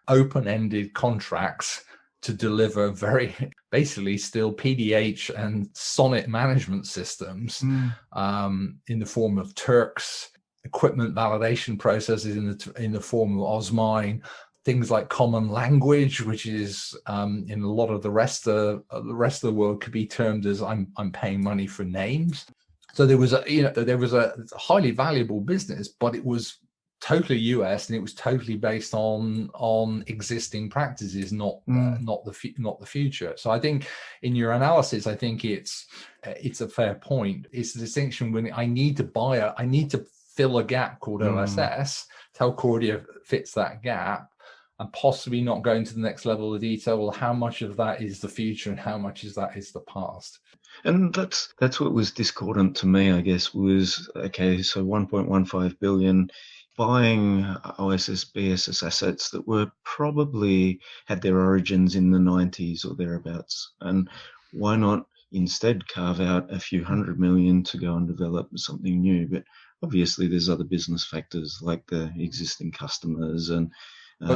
open-ended contracts to deliver very basically still PDH and Sonnet management systems in the form of Turks, equipment validation processes in the form of Osmine, things like common language, which is in a lot of the rest of the world could be termed as I'm paying money for names. So there was a highly valuable business, but it was totally US, and it was totally based on existing practices, not the future. So I think in your analysis, I think it's a fair point. It's the distinction when I need to fill a gap called OSS. Telcordia fits that gap, and possibly not going to the next level of detail. Well, how much of that is the future and how much is the past? And that's what was discordant to me, I guess, was, okay, so 1.15 billion buying OSS, BSS assets that were probably had their origins in the 90s or thereabouts. And why not instead carve out a few $100 million to go and develop something new? But obviously there's other business factors like the existing customers and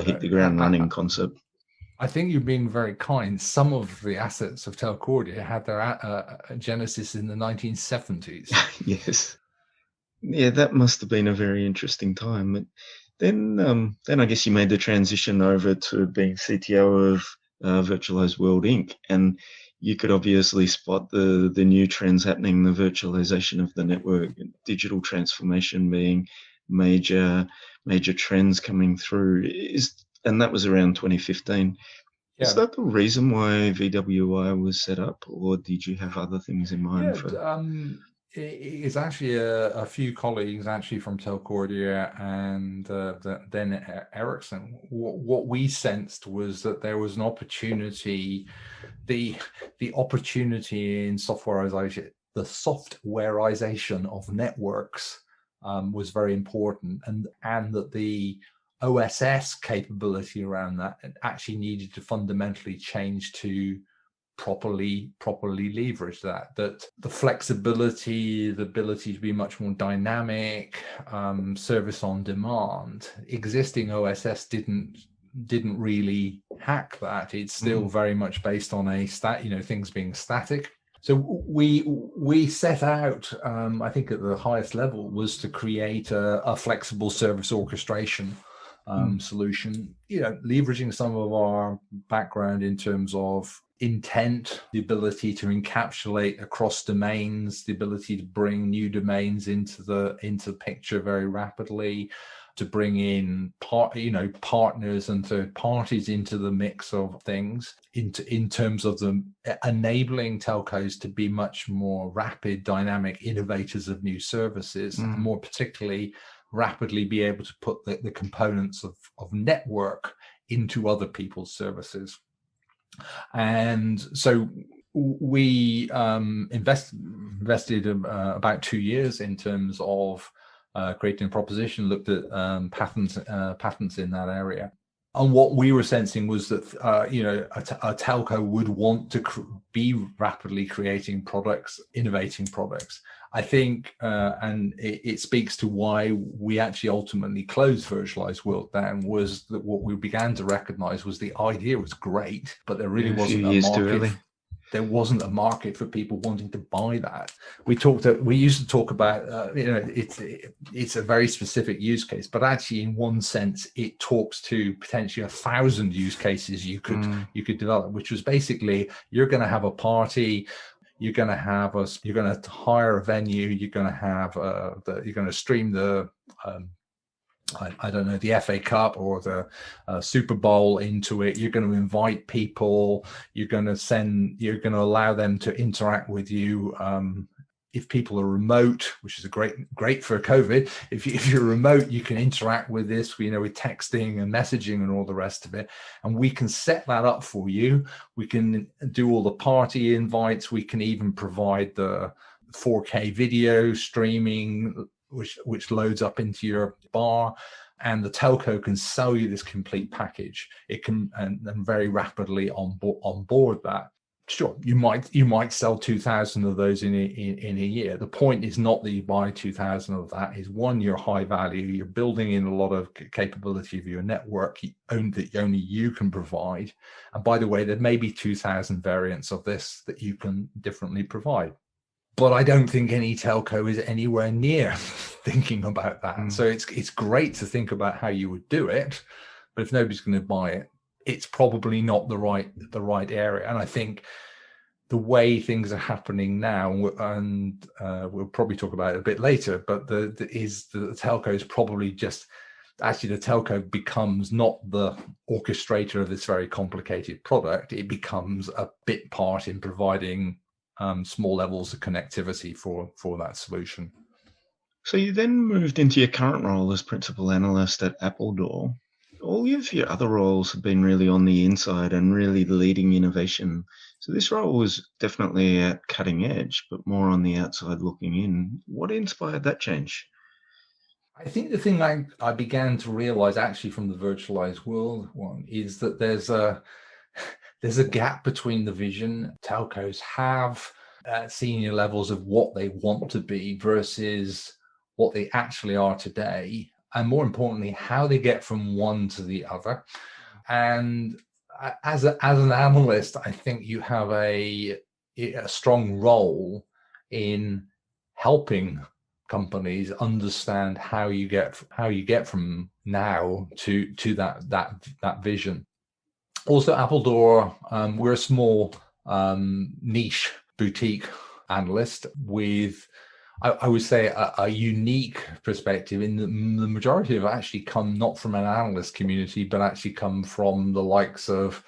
hit the ground running concept. I think you've been very kind. Some of the assets of Telcordia had their genesis in the 1970s. Yes. Yeah, that must have been a very interesting time. But then I guess you made the transition over to being CTO of Virtualized World Inc. And you could obviously spot the new trends happening, the virtualization of the network, digital transformation being major trends coming through. And that was around 2015. Yeah. Is that the reason why VWI was set up, or did you have other things in mind? It's actually a few colleagues actually from Telcordia and then Ericsson. What we sensed was that there was an opportunity, the opportunity in softwareization, the softwareization of networks was very important, and that the OSS capability around that actually needed to fundamentally change to properly leverage that the flexibility, the ability to be much more dynamic, service on demand. Existing OSS didn't didn't really hack that. It's still very much based on things being static. So we set out, I think at the highest level, was to create a flexible service orchestration solution, leveraging some of our background in terms of intent, the ability to encapsulate across domains, the ability to bring new domains into the picture very rapidly, to bring in partners and third parties into the mix of things, in terms of them enabling telcos to be much more rapid, dynamic innovators of new services, and more particularly rapidly be able to put the components of network into other people's services. And so we invested about 2 years in terms of creating a proposition, looked at patents in that area. And what we were sensing was that a telco would want to be rapidly creating products, innovating products. I think, and it speaks to why we actually ultimately closed Virtualized World down, was that what we began to recognize was the idea was great, but there really wasn't a market. There wasn't a market for people wanting to buy that. We used to talk about, it's a very specific use case, but actually in one sense, it talks to potentially 1,000 use cases you could develop, which was basically, you're going to have a party, you're going to hire a venue, you're going to stream the, I don't know, the FA Cup or the Super Bowl into it. You're going to invite people. You're going to allow them to interact with you. If people are remote, which is great for COVID, if you're remote, you can interact with this, with texting and messaging and all the rest of it. And we can set that up for you. We can do all the party invites. We can even provide the 4K video streaming, which loads up into your bar, and the telco can sell you this complete package. It can and very rapidly onboard that. Sure, you might sell 2,000 of those in a year. The point is not that you buy 2,000 of that. Is one, you're high value. You're building in a lot of capability of your network that only you can provide. And by the way, there may be 2,000 variants of this that you can differently provide. But I don't think any telco is anywhere near thinking about that. So it's great to think about how you would do it, but if nobody's going to buy it, it's probably not the right area. And I think the way things are happening now, and we'll probably talk about it a bit later, but the telco is probably just, actually the telco becomes not the orchestrator of this very complicated product. It becomes a bit part in providing small levels of connectivity for that solution. So you then moved into your current role as Principal Analyst at Appledore. All of your other roles have been really on the inside and really leading innovation. So this role was definitely at cutting edge, but more on the outside looking in. What inspired that change? I think the thing I began to realize actually from the Virtualized World one is that there's a gap between the vision telcos have at senior levels of what they want to be versus what they actually are today. And more importantly, how they get from one to the other. And as an analyst, I think you have a strong role in helping companies understand how you get from now to that vision. Also, Appledore, we're a small niche boutique analyst with, I would say, a unique perspective in the majority of actually come not from an analyst community, but actually come from the likes of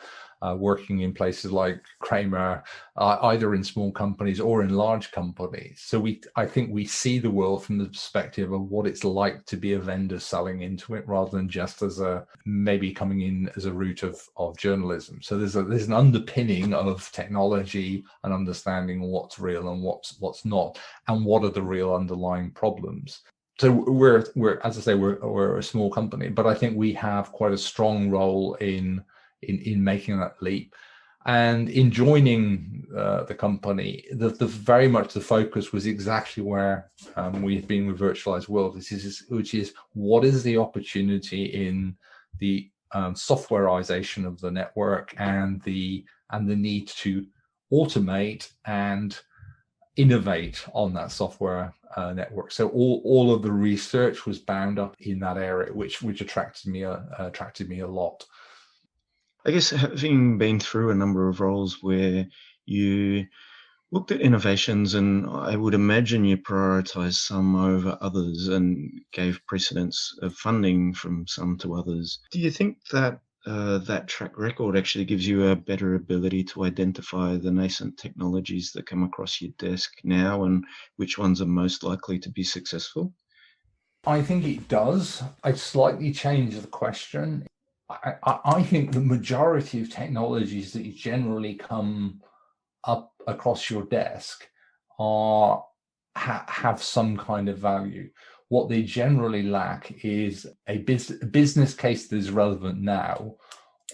working in places like Cramer, either in small companies or in large companies. So I think we see the world from the perspective of what it's like to be a vendor selling into it, rather than just as maybe coming in as a route of journalism. So there's an underpinning of technology and understanding what's real and what's not, and what are the real underlying problems. So we're as I say, we're a small company, but I think we have quite a strong role in making that leap. And in joining the company, the very much the focus was exactly where we've been with Virtualized World, which is what is the opportunity in the softwareization of the network and the need to automate and innovate on that software network. So all of the research was bound up in that area, which attracted me a lot. I guess, having been through a number of roles where you looked at innovations, and I would imagine you prioritized some over others and gave precedence of funding from some to others. Do you think that that track record actually gives you a better ability to identify the nascent technologies that come across your desk now and which ones are most likely to be successful? I think it does. I'd slightly change the question. I think the majority of technologies that generally come up across your desk have some kind of value. What they generally lack is a business case that is relevant now,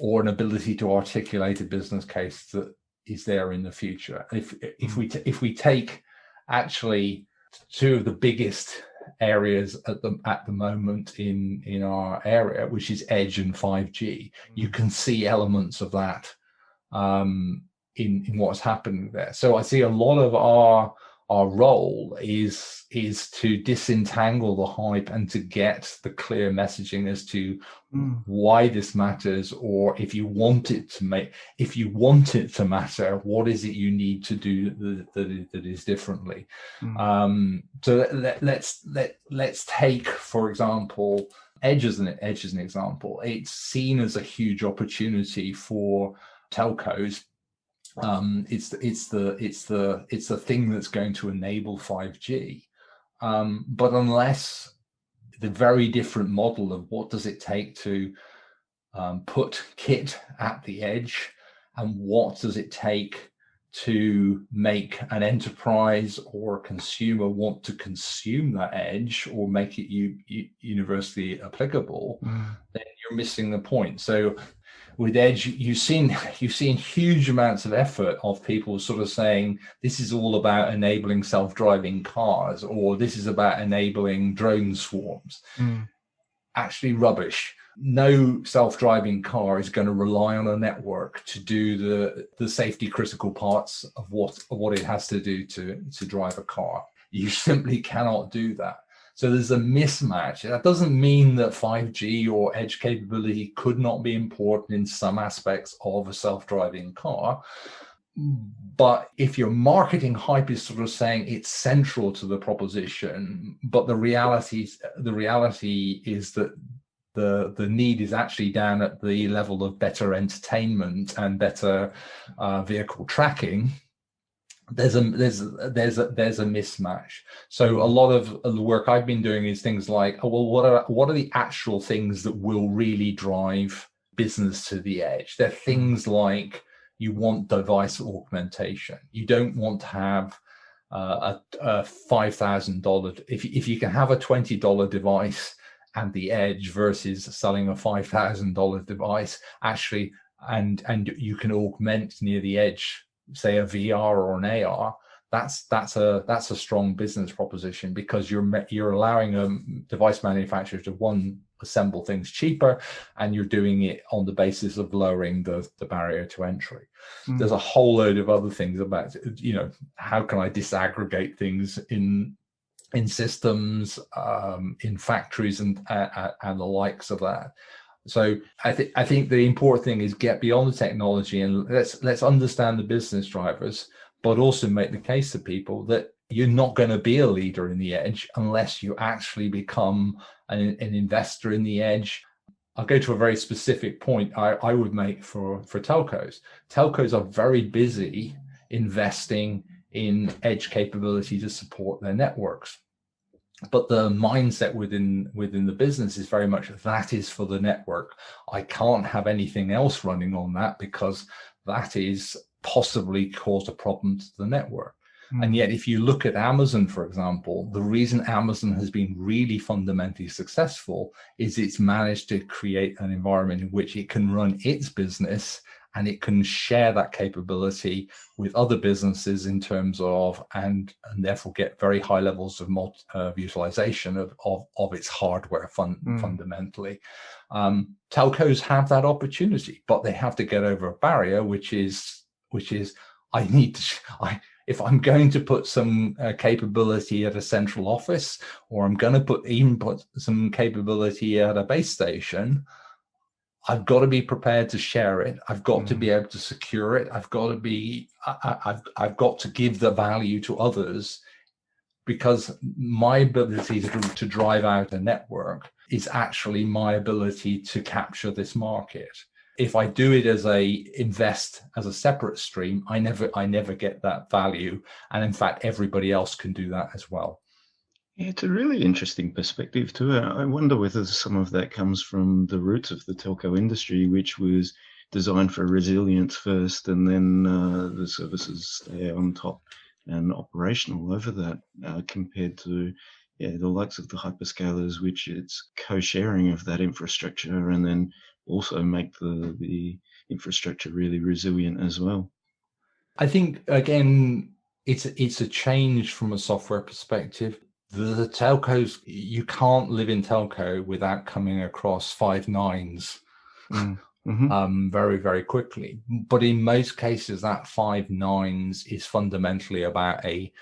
or an ability to articulate a business case that is there in the future. If we take actually two of the biggest areas at the moment in our area, which is edge and 5G, you can see elements of that in what's happening there. So I see a lot of our role is to disentangle the hype and to get the clear messaging as to why this matters, or if you want it to matter, what is it you need to do that is differently. So let's take, for example, edge as an example. It's seen as a huge opportunity for telcos. It's the thing that's going to enable 5G. But unless the very different model of what does it take to put kit at the edge, and what does it take to make an enterprise or a consumer want to consume that edge or make it universally applicable, then you're missing the point. So with edge, you've seen huge amounts of effort of people sort of saying this is all about enabling self-driving cars, or this is about enabling drone swarms. Actually rubbish. No self-driving car is going to rely on a network to do the safety critical parts of what it has to do to drive a car. You simply cannot do that. So there's a mismatch. That doesn't mean that 5G or edge capability could not be important in some aspects of a self-driving car. But if your marketing hype is sort of saying it's central to the proposition, but the reality is that the need is actually down at the level of better entertainment and better vehicle tracking, there's a mismatch. So a lot of the work I've been doing is things like, what are the actual things that will really drive business to the edge? They're things like, you want device augmentation. You don't want to have a $5,000. If you can have a $20 device and the edge versus selling a $5,000 device, actually, and you can augment near the edge, say a VR or an AR, that's a strong business proposition, because you're allowing a device manufacturer to assemble things cheaper, and you're doing it on the basis of lowering the barrier to entry. There's a whole load of other things about, how can I disaggregate things in systems, in factories, and the likes of that. So I think the important thing is get beyond the technology and let's understand the business drivers, but also make the case to people that you're not going to be a leader in the edge unless you actually become an investor in the edge. I'll go to a very specific point I would make for telcos. Telcos are very busy investing in edge capability to support their networks. But the mindset within the business is very much that is for the network. I can't have anything else running on that because that is possibly caused a problem to the network. And yet, if you look at Amazon, for example, the reason Amazon has been really fundamentally successful is it's managed to create an environment in which it can run its business and it can share that capability with other businesses in terms of, and therefore get very high levels of utilization of its hardware fundamentally. Telcos have that opportunity, but they have to get over a barrier, which is if I'm going to put some capability at a central office, or I'm going to put some capability at a base station, I've got to be prepared to share it. I've got to be able to secure it. I've got to give the value to others, because my ability to drive out a network is actually my ability to capture this market. If I do it as invest as a separate stream, I never get that value. And in fact, everybody else can do that as well. Yeah, it's a really interesting perspective too. I wonder whether some of that comes from the roots of the telco industry, which was designed for resilience first, and then the services stay on top and operational over that, compared to the likes of the hyperscalers, which it's co-sharing of that infrastructure, and then also make the infrastructure really resilient as well. I think, again, it's a change from a software perspective. The telcos, you can't live in telco without coming across 5 nines very, very quickly. But in most cases, that 5 nines is fundamentally about a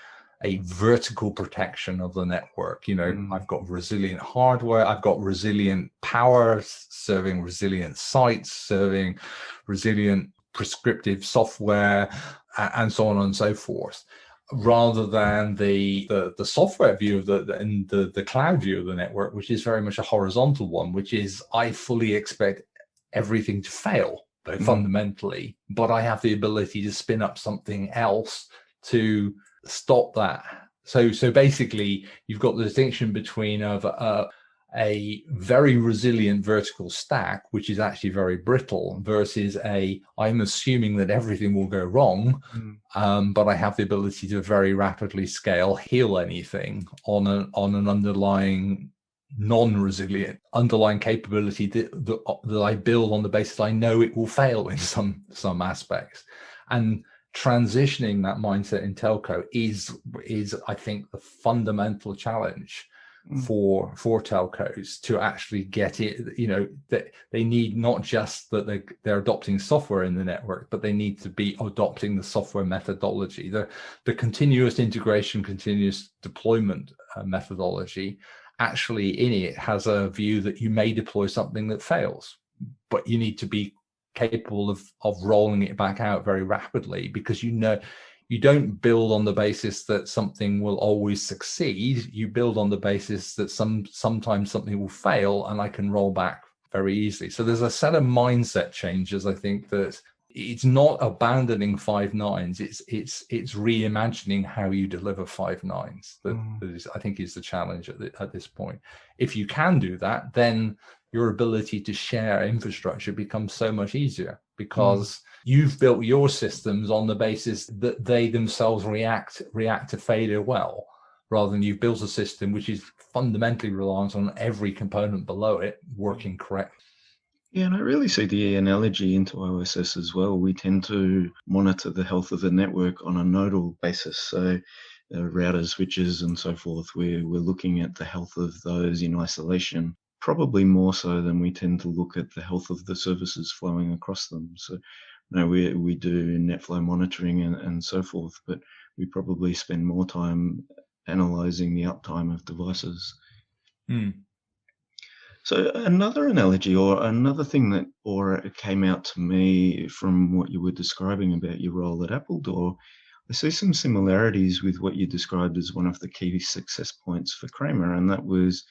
vertical protection of the network. I've got resilient hardware, I've got resilient power, serving resilient sites, serving resilient prescriptive software, and so on and so forth, rather than the software view of the cloud view of the network, which is very much a horizontal one, which is I fully expect everything to fail, fundamentally, but I have the ability to spin up something else to stop that. So basically, you've got the distinction between a very resilient vertical stack, which is actually very brittle, versus I'm assuming that everything will go wrong, but I have the ability to very rapidly scale, heal anything on an underlying non-resilient underlying capability that I build on the basis I know it will fail in some aspects. And transitioning that mindset in telco is I think the fundamental challenge for telcos to actually get it. That they need not just that they're adopting software in the network, but they need to be adopting the software methodology, the continuous integration, continuous deployment methodology. Actually, in it has a view that you may deploy something that fails, but you need to be capable of rolling it back out very rapidly, because you don't build on the basis that something will always succeed. You build on the basis that sometimes something will fail and I can roll back very easily. So there's a set of mindset changes. I think that it's not abandoning 5 nines. It's reimagining how you deliver 5 nines. That I think is the challenge at this point. If you can do that, then your ability to share infrastructure becomes so much easier, because you've built your systems on the basis that they themselves react to failure well, rather than you've built a system which is fundamentally reliant on every component below it working correctly. Yeah, and I really see the analogy into OSS as well. We tend to monitor the health of the network on a nodal basis. So routers, switches, and so forth, we're looking at the health of those in isolation, probably more so than we tend to look at the health of the services flowing across them. So we do net flow monitoring and so forth, but we probably spend more time analyzing the uptime of devices. So another analogy, or another thing that came out to me from what you were describing about your role at Appledore, I see some similarities with what you described as one of the key success points for Cramer, and that was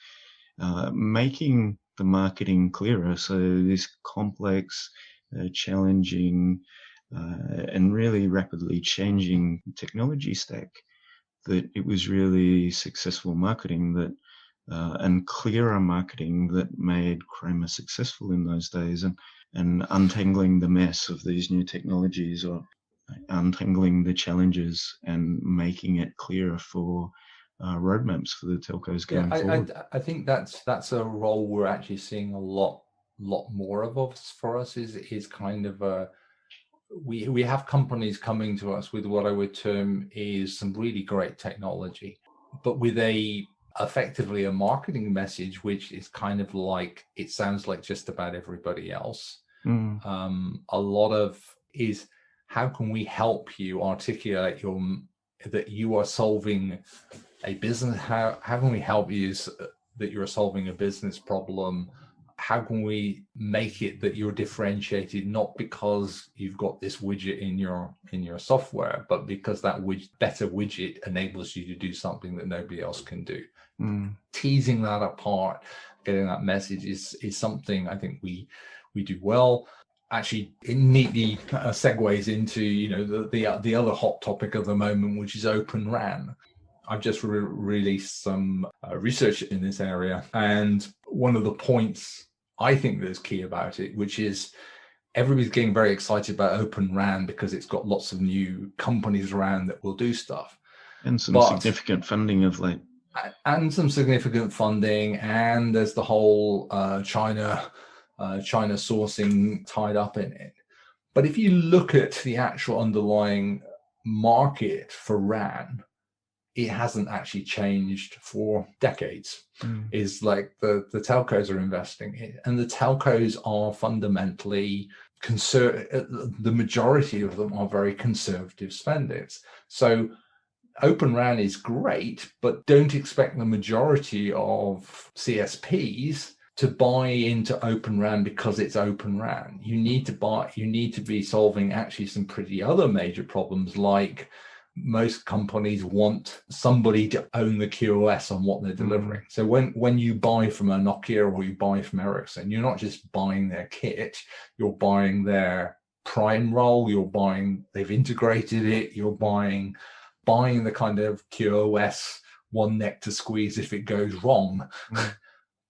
making the marketing clearer. So this complex, challenging, and really rapidly changing technology stack, that it was really successful marketing that and clearer marketing that made Cramer successful in those days, and untangling the mess of these new technologies, or untangling the challenges and making it clearer for roadmaps for the telcos going forward. I think that's a role we're actually seeing a lot more of for us, is kind of we have companies coming to us with what I would term is some really great technology, but with effectively a marketing message which is kind of like, it sounds like just about everybody else. A lot of is, how can we help you articulate that you are solving a business? How can we help you that you're solving a business problem? How can we make it that you're differentiated, not because you've got this widget in your software, but because that better widget enables you to do something that nobody else can do? Teasing that apart, getting that message is something I think we do well. Actually, it neatly segues into the other hot topic of the moment, which is Open RAN. I've just released some research in this area, and one of the points I think that's key about it, which is everybody's getting very excited about Open RAN because it's got lots of new companies around that will do stuff. And some significant funding of late. And some significant funding, and there's the whole China sourcing tied up in it. But if you look at the actual underlying market for RAN, it hasn't actually changed for decades. Is like the telcos are investing in, and the telcos are fundamentally the majority of them are very conservative spenders. So Open RAN is great, but don't expect the majority of CSPs to buy into Open RAN because it's Open RAN. You need to be solving actually some pretty other major problems, like most companies want somebody to own the QoS on what they're delivering. So when you buy from a Nokia or you buy from Ericsson, you're not just buying their kit, you're buying their prime role, they've integrated it, you're buying the kind of QoS one neck to squeeze if it goes wrong,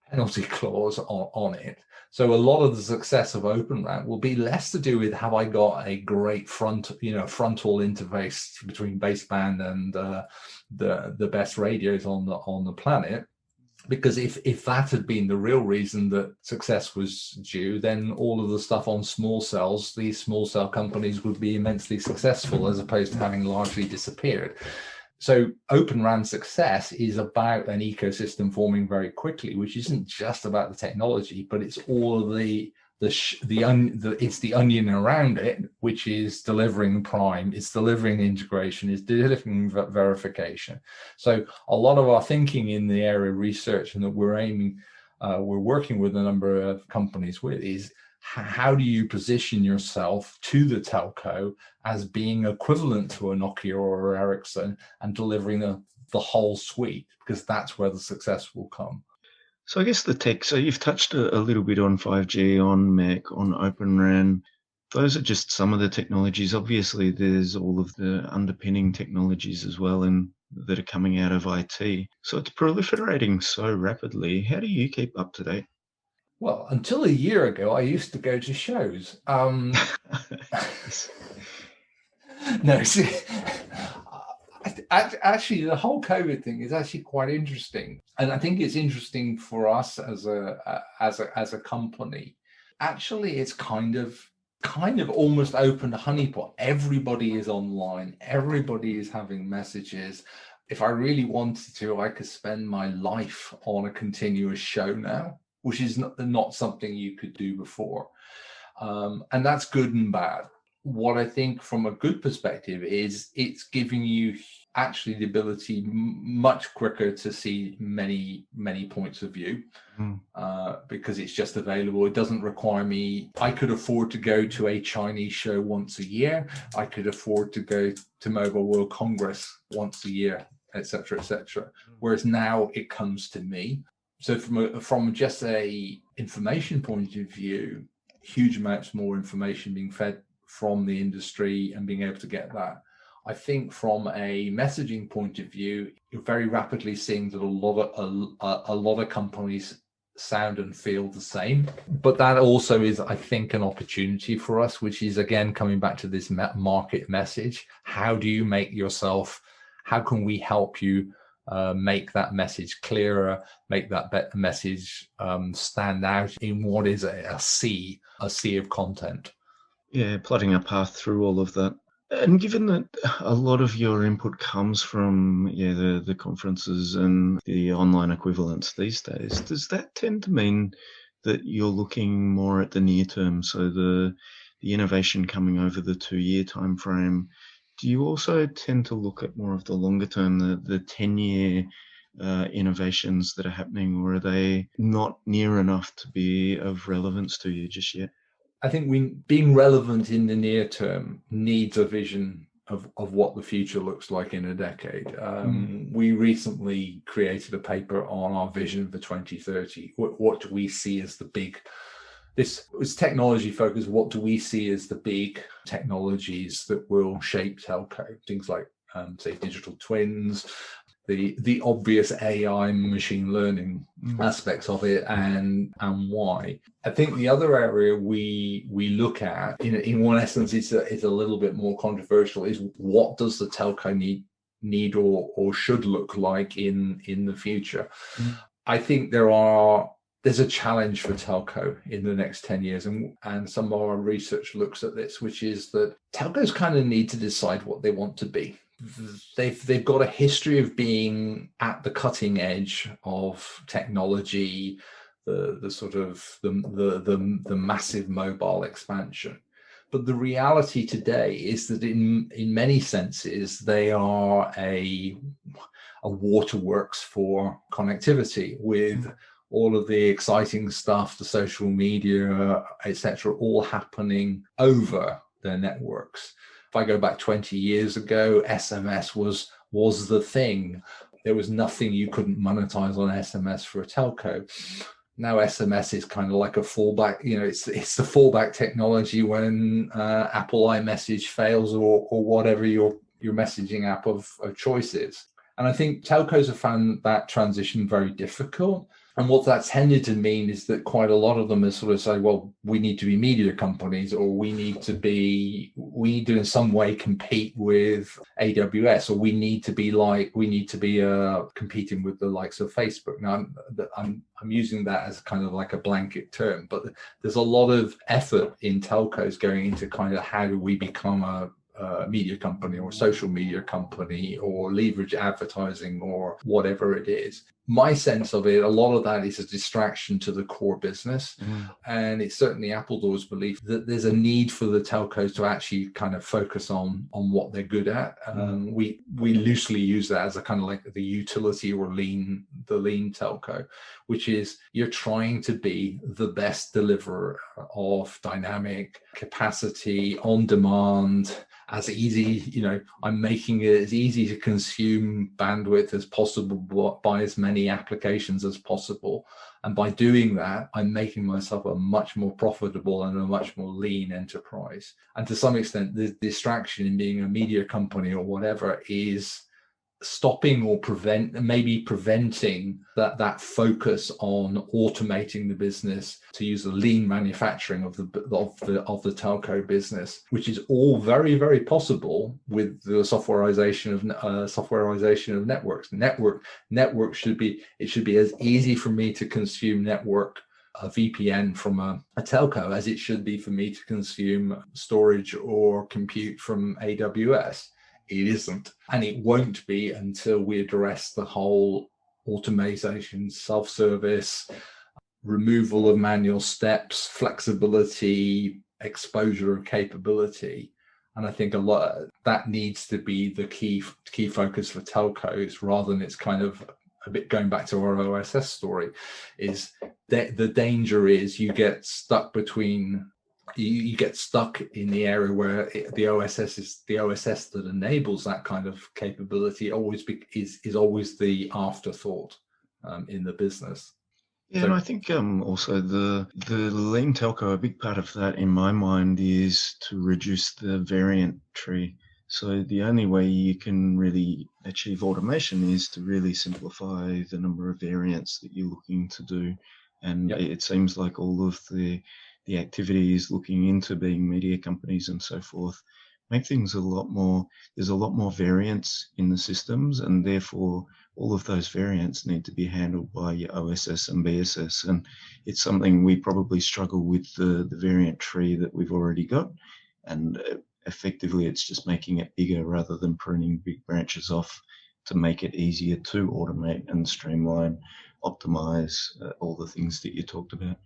penalty clause on it. So a lot of the success of Open RAN will be less to do with, have I got a great frontal interface between baseband and the best radios on the planet. Because if that had been the real reason that success was due, then all of the stuff on small cells, these small cell companies would be immensely successful, as opposed to having largely disappeared. So Open RAN success is about an ecosystem forming very quickly, which isn't just about the technology, but it's all of it's the onion around it, which is delivering prime, it's delivering integration, it's delivering verification. So a lot of our thinking in the area of research, and that we're working with a number of companies with, is how do you position yourself to the telco as being equivalent to a Nokia or Ericsson and delivering the whole suite, because that's where the success will come. So I guess the tech, so you've touched a little bit on 5G, on MEC, on Open RAN. Those are just some of the technologies. Obviously, there's all of the underpinning technologies as well, and that are coming out of IT. So it's proliferating so rapidly. How do you keep up to date? Well, until a year ago, I used to go to shows. No, see, actually, the whole COVID thing is actually quite interesting, and I think it's interesting for us as a company. Actually, it's kind of almost opened a honeypot. Everybody is online. Everybody is having messages. If I really wanted to, I could spend my life on a continuous show now, which is not something you could do before. And that's good and bad. What I think from a good perspective is it's giving you actually the ability much quicker to see many, many points of view, because it's just available. It doesn't require me. I could afford to go to a Chinese show once a year. I could afford to go to Mobile World Congress once a year, etc., etc. Whereas now it comes to me. So from just a information point of view, huge amounts more information being fed from the industry and being able to get that. I think from a messaging point of view, you're very rapidly seeing that a lot of companies sound and feel the same. But that also is, I think, an opportunity for us, which is, again, coming back to this market message. How do you make yourself, how can we help you make that message clearer, make that message stand out in what is a sea of content? Yeah, plotting a path through all of that. And given that a lot of your input comes from the conferences and the online equivalents these days, does that tend to mean that you're looking more at the near term, so the innovation coming over the 2-year time frame? Do you also tend to look at more of the longer term, the 10-year innovations that are happening, or are they not near enough to be of relevance to you just yet? I think being relevant in the near term needs a vision of what the future looks like in a decade. We recently created a paper on our vision for 2030. What do we see as the big, this was technology focused, what do we see as the big technologies that will shape telco? Things like, say, digital twins, the obvious AI and machine learning aspects of it, and why. I think the other area we look at, in one essence, it's a little bit more controversial, is what does the telco need or should look like in the future. I think there's a challenge for telco in the next 10 years, and some of our research looks at this, which is that telcos kind of need to decide what they want to be. They've got a history of being at the cutting edge of technology, the sort of the massive mobile expansion. But the reality today is that in many senses they are a waterworks for connectivity, with all of the exciting stuff, the social media, etc., all happening over their networks. If I go back 20 years ago, SMS was the thing. There was nothing you couldn't monetize on SMS for a telco. Now SMS is kind of like a fallback. It's the fallback technology when Apple iMessage fails or whatever your messaging app of choice is. And I think telcos have found that transition very difficult. And what that's tended to mean is that quite a lot of them is sort of say, well, we need to be media companies, or we need to in some way compete with AWS, or we need to be competing with the likes of Facebook. Now, I'm using that as kind of like a blanket term, but there's a lot of effort in telcos going into kind of how do we become a media company or social media company or leverage advertising or whatever it is. My sense of it, a lot of that is a distraction to the core business. And it's certainly Appledore's belief that there's a need for the telcos to actually kind of focus on what they're good at. We loosely use that as a kind of like the utility or the lean telco, which is you're trying to be the best deliverer of dynamic capacity on demand, as easy, I'm making it as easy to consume bandwidth as possible by as many applications as possible. And by doing that, I'm making myself a much more profitable and a much more lean enterprise. And to some extent, the distraction in being a media company or whatever is stopping or preventing that focus on automating the business, to use the lean manufacturing of the telco business, which is all very, very possible with the softwareization of networks. Network should be as easy for me to consume a VPN from a telco as it should be for me to consume storage or compute from AWS. It isn't, and it won't be until we address the whole automation, self-service, removal of manual steps, flexibility, exposure of capability. And I think a lot that needs to be the key focus for telcos, rather than it's kind of a bit going back to our OSS story, is that the danger is you get stuck in the area where the OSS that enables that kind of capability is always the afterthought in the business. Yeah, so, and I think also the lean telco, a big part of that in my mind is to reduce the variant tree. So the only way you can really achieve automation is to really simplify the number of variants that you're looking to do. And it seems like all of the activities looking into being media companies and so forth make things there's a lot more variance in the systems, and therefore all of those variants need to be handled by your OSS and BSS. And it's something we probably struggle with the variant tree that we've already got. and effectively it's just making it bigger rather than pruning big branches off to make it easier to automate and streamline, optimize all the things that you talked about.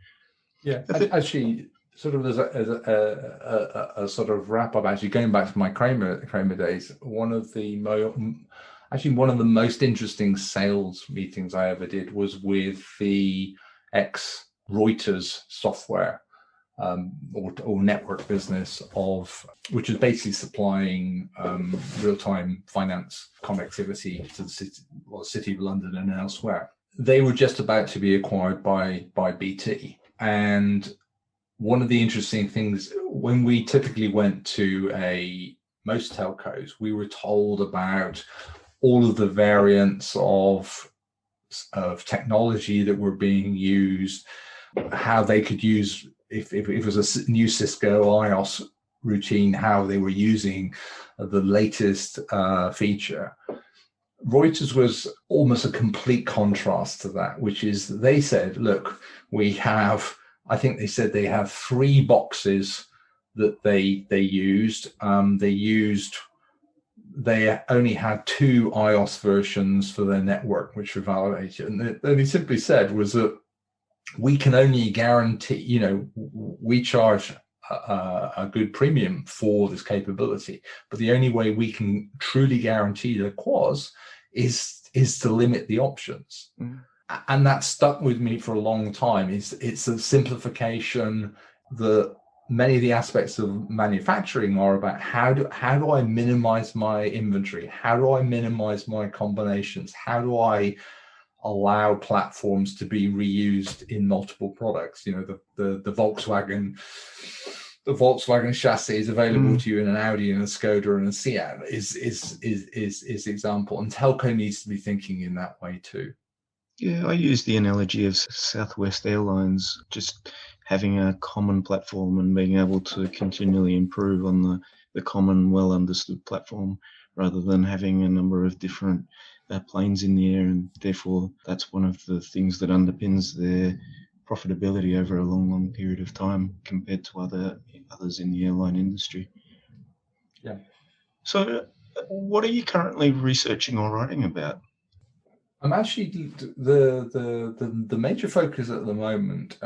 Yeah, actually, sort of as a sort of wrap up, actually going back to my Cramer days, one of the most interesting sales meetings I ever did was with the ex-Reuters software or network business which is basically supplying real-time finance connectivity to the city of London and elsewhere. They were just about to be acquired by BT. And one of the interesting things, when we typically went to most telcos, we were told about all of the variants of technology that were being used, how they could use, if it was a new Cisco iOS routine, how they were using the latest feature. Reuters was almost a complete contrast to that, which is they said, look, I think they said they have 3 boxes that they used. They only had 2 iOS versions for their network, which were validated. And he simply said was that we can only guarantee, we charge a good premium for this capability, but the only way we can truly guarantee that is to limit the options. Mm. And that stuck with me for a long time. It's a simplification that many of the aspects of manufacturing are about how do I minimize my inventory? How do I minimize my combinations? How do I allow platforms to be reused in multiple products? The Volkswagen chassis is available to you in an Audi and a Skoda and a Seat is example. And telco needs to be thinking in that way too. Yeah, I use the analogy of Southwest Airlines, just having a common platform and being able to continually improve on the common, well-understood platform rather than having a number of different planes in the air. And therefore, that's one of the things that underpins their profitability over a long period of time compared to others in the airline industry. Yeah. So what are you currently researching or writing about? I'm actually the major focus at the moment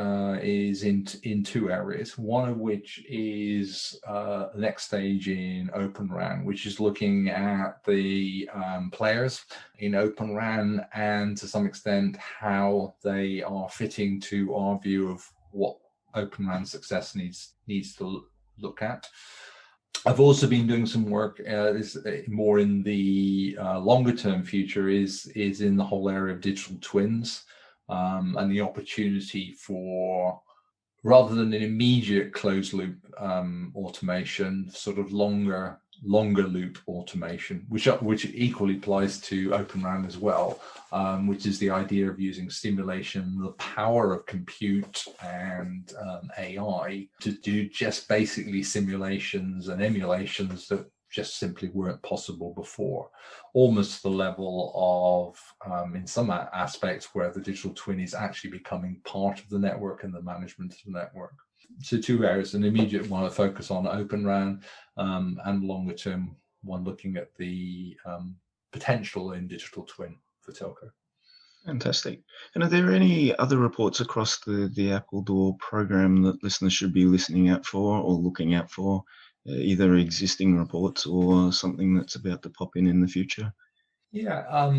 is in 2 areas. One of which is the next stage in Open RAN, which is looking at the players in Open RAN and to some extent how they are fitting to our view of what Open RAN success needs to look at. I've also been doing some work more in the longer term future is in the whole area of digital twins and the opportunity for, rather than an immediate closed loop automation, sort of longer loop automation, which equally applies to Open RAN as well, which is the idea of using stimulation, the power of compute and AI to do just basically simulations and emulations that just simply weren't possible before, almost to the level of, in some aspects, where the digital twin is actually becoming part of the network and the management of the network. So 2 areas, an immediate one, to focus on Open RAN, and longer term one looking at the potential in digital twin for telco. Fantastic. And are there any other reports across the Appledore program that listeners should be listening out for or looking out for, either existing reports or something that's about to pop in the future? Yeah,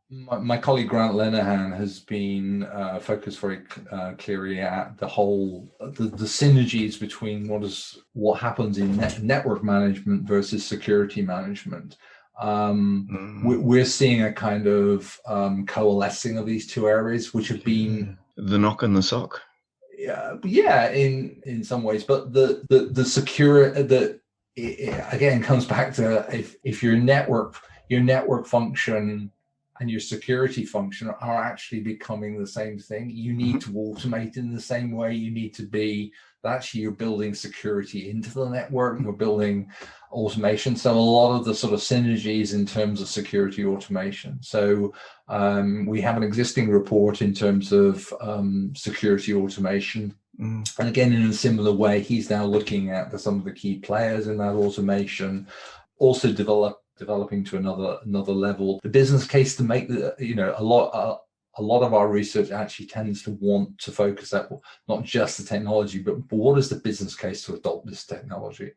my colleague Grant Lenehan has been focused very clearly at the synergies between what happens in network management versus security management. We're seeing a kind of coalescing of these 2 areas, which have been the knock and the sock. Yeah, in some ways, but the secure it again comes back to if your network function and your security function are actually becoming the same thing. You need to automate in the same way. You need to be, actually you're building security into the network, you're building automation. So a lot of the sort of synergies in terms of security automation. So we have an existing report in terms of security automation And again, in a similar way, he's now looking at some of the key players in that automation, also developing to another level. The business case to make a lot of our research actually tends to want to focus at not just the technology, but what is the business case to adopt this technology?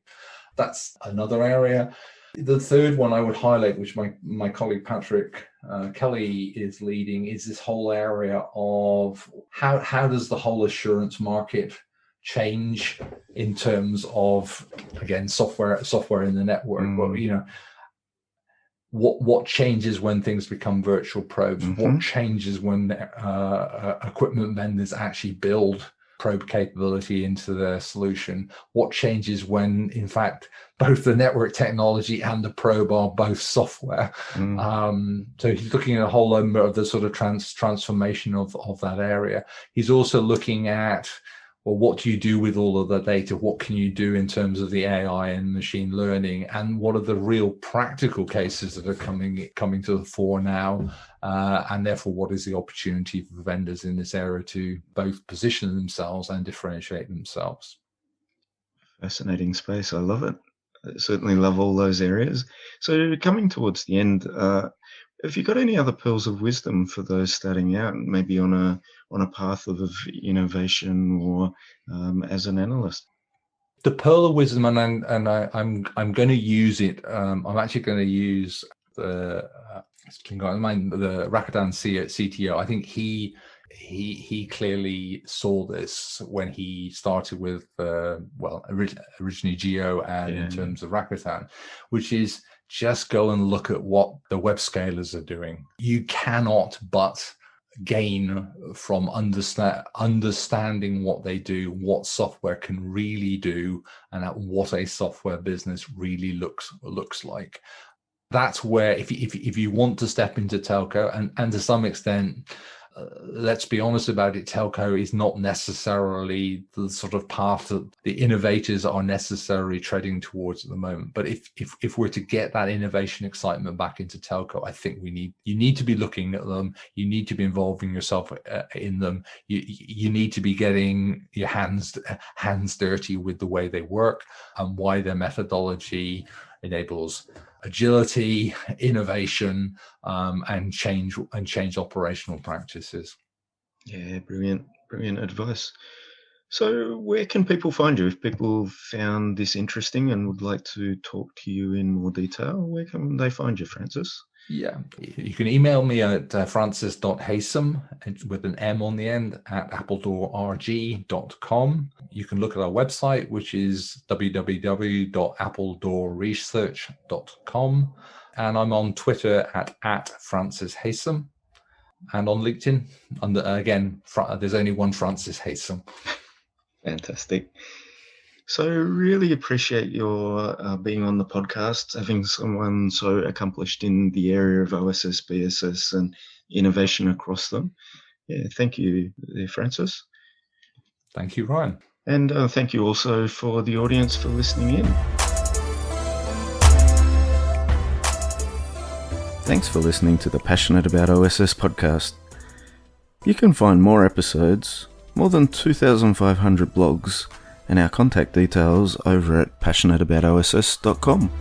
That's another area. The third one I would highlight, which my colleague Patrick Kelly is leading, is this whole area of how does the whole assurance market change in terms of, again, software in the network. Well, what changes when things become virtual probes? What changes when equipment vendors actually build probe capability into their solution? What changes when, in fact, both the network technology and the probe are both software? So he's looking at a whole number of the sort of transformation of that area. He's also looking at, well, what do you do with all of the data? What can you do in terms of the AI and machine learning? And what are the real practical cases that are coming to the fore now? And therefore, what is the opportunity for vendors in this area to both position themselves and differentiate themselves? Fascinating space. I love it. I certainly love all those areas. So coming towards the end, have you got any other pearls of wisdom for those starting out, maybe on a path of innovation or as an analyst? The pearl of wisdom, and I'm going to use it. I'm actually going to use the Rakuten CTO. I think he clearly saw this when he started with originally Geo and in terms of Rakuten, which is just go and look at what the web scalers are doing. You cannot but gain from understanding what they do, what software can really do, and at what a software business really looks like. That's where if you want to step into telco, and to some extent, let's be honest about it, telco is not necessarily the sort of path that the innovators are necessarily treading towards at the moment. But if we're to get that innovation excitement back into telco, I think you need to be looking at them. You need to be involving yourself in them. You need to be getting your hands dirty with the way they work and why their methodology enables agility, innovation, and change operational practices. Yeah, brilliant advice. So where can people find you? If people found this interesting and would like to talk to you in more detail, where can they find you, Francis? Yeah, you can email me at francis.haysom with an M on the end at appledorerg.com. You can look at our website, which is www.appledoreresearch.com. And I'm on Twitter at Francis Haysom. And on LinkedIn, there's only one Francis Haysom. Fantastic. So really appreciate your being on the podcast, having someone so accomplished in the area of OSS, BSS and innovation across them. Yeah, thank you there, Francis. Thank you, Ryan. And thank you also for the audience for listening in. Thanks for listening to the Passionate About OSS podcast. You can find more episodes, more than 2,500 blogs, and our contact details over at passionateaboutoss.com.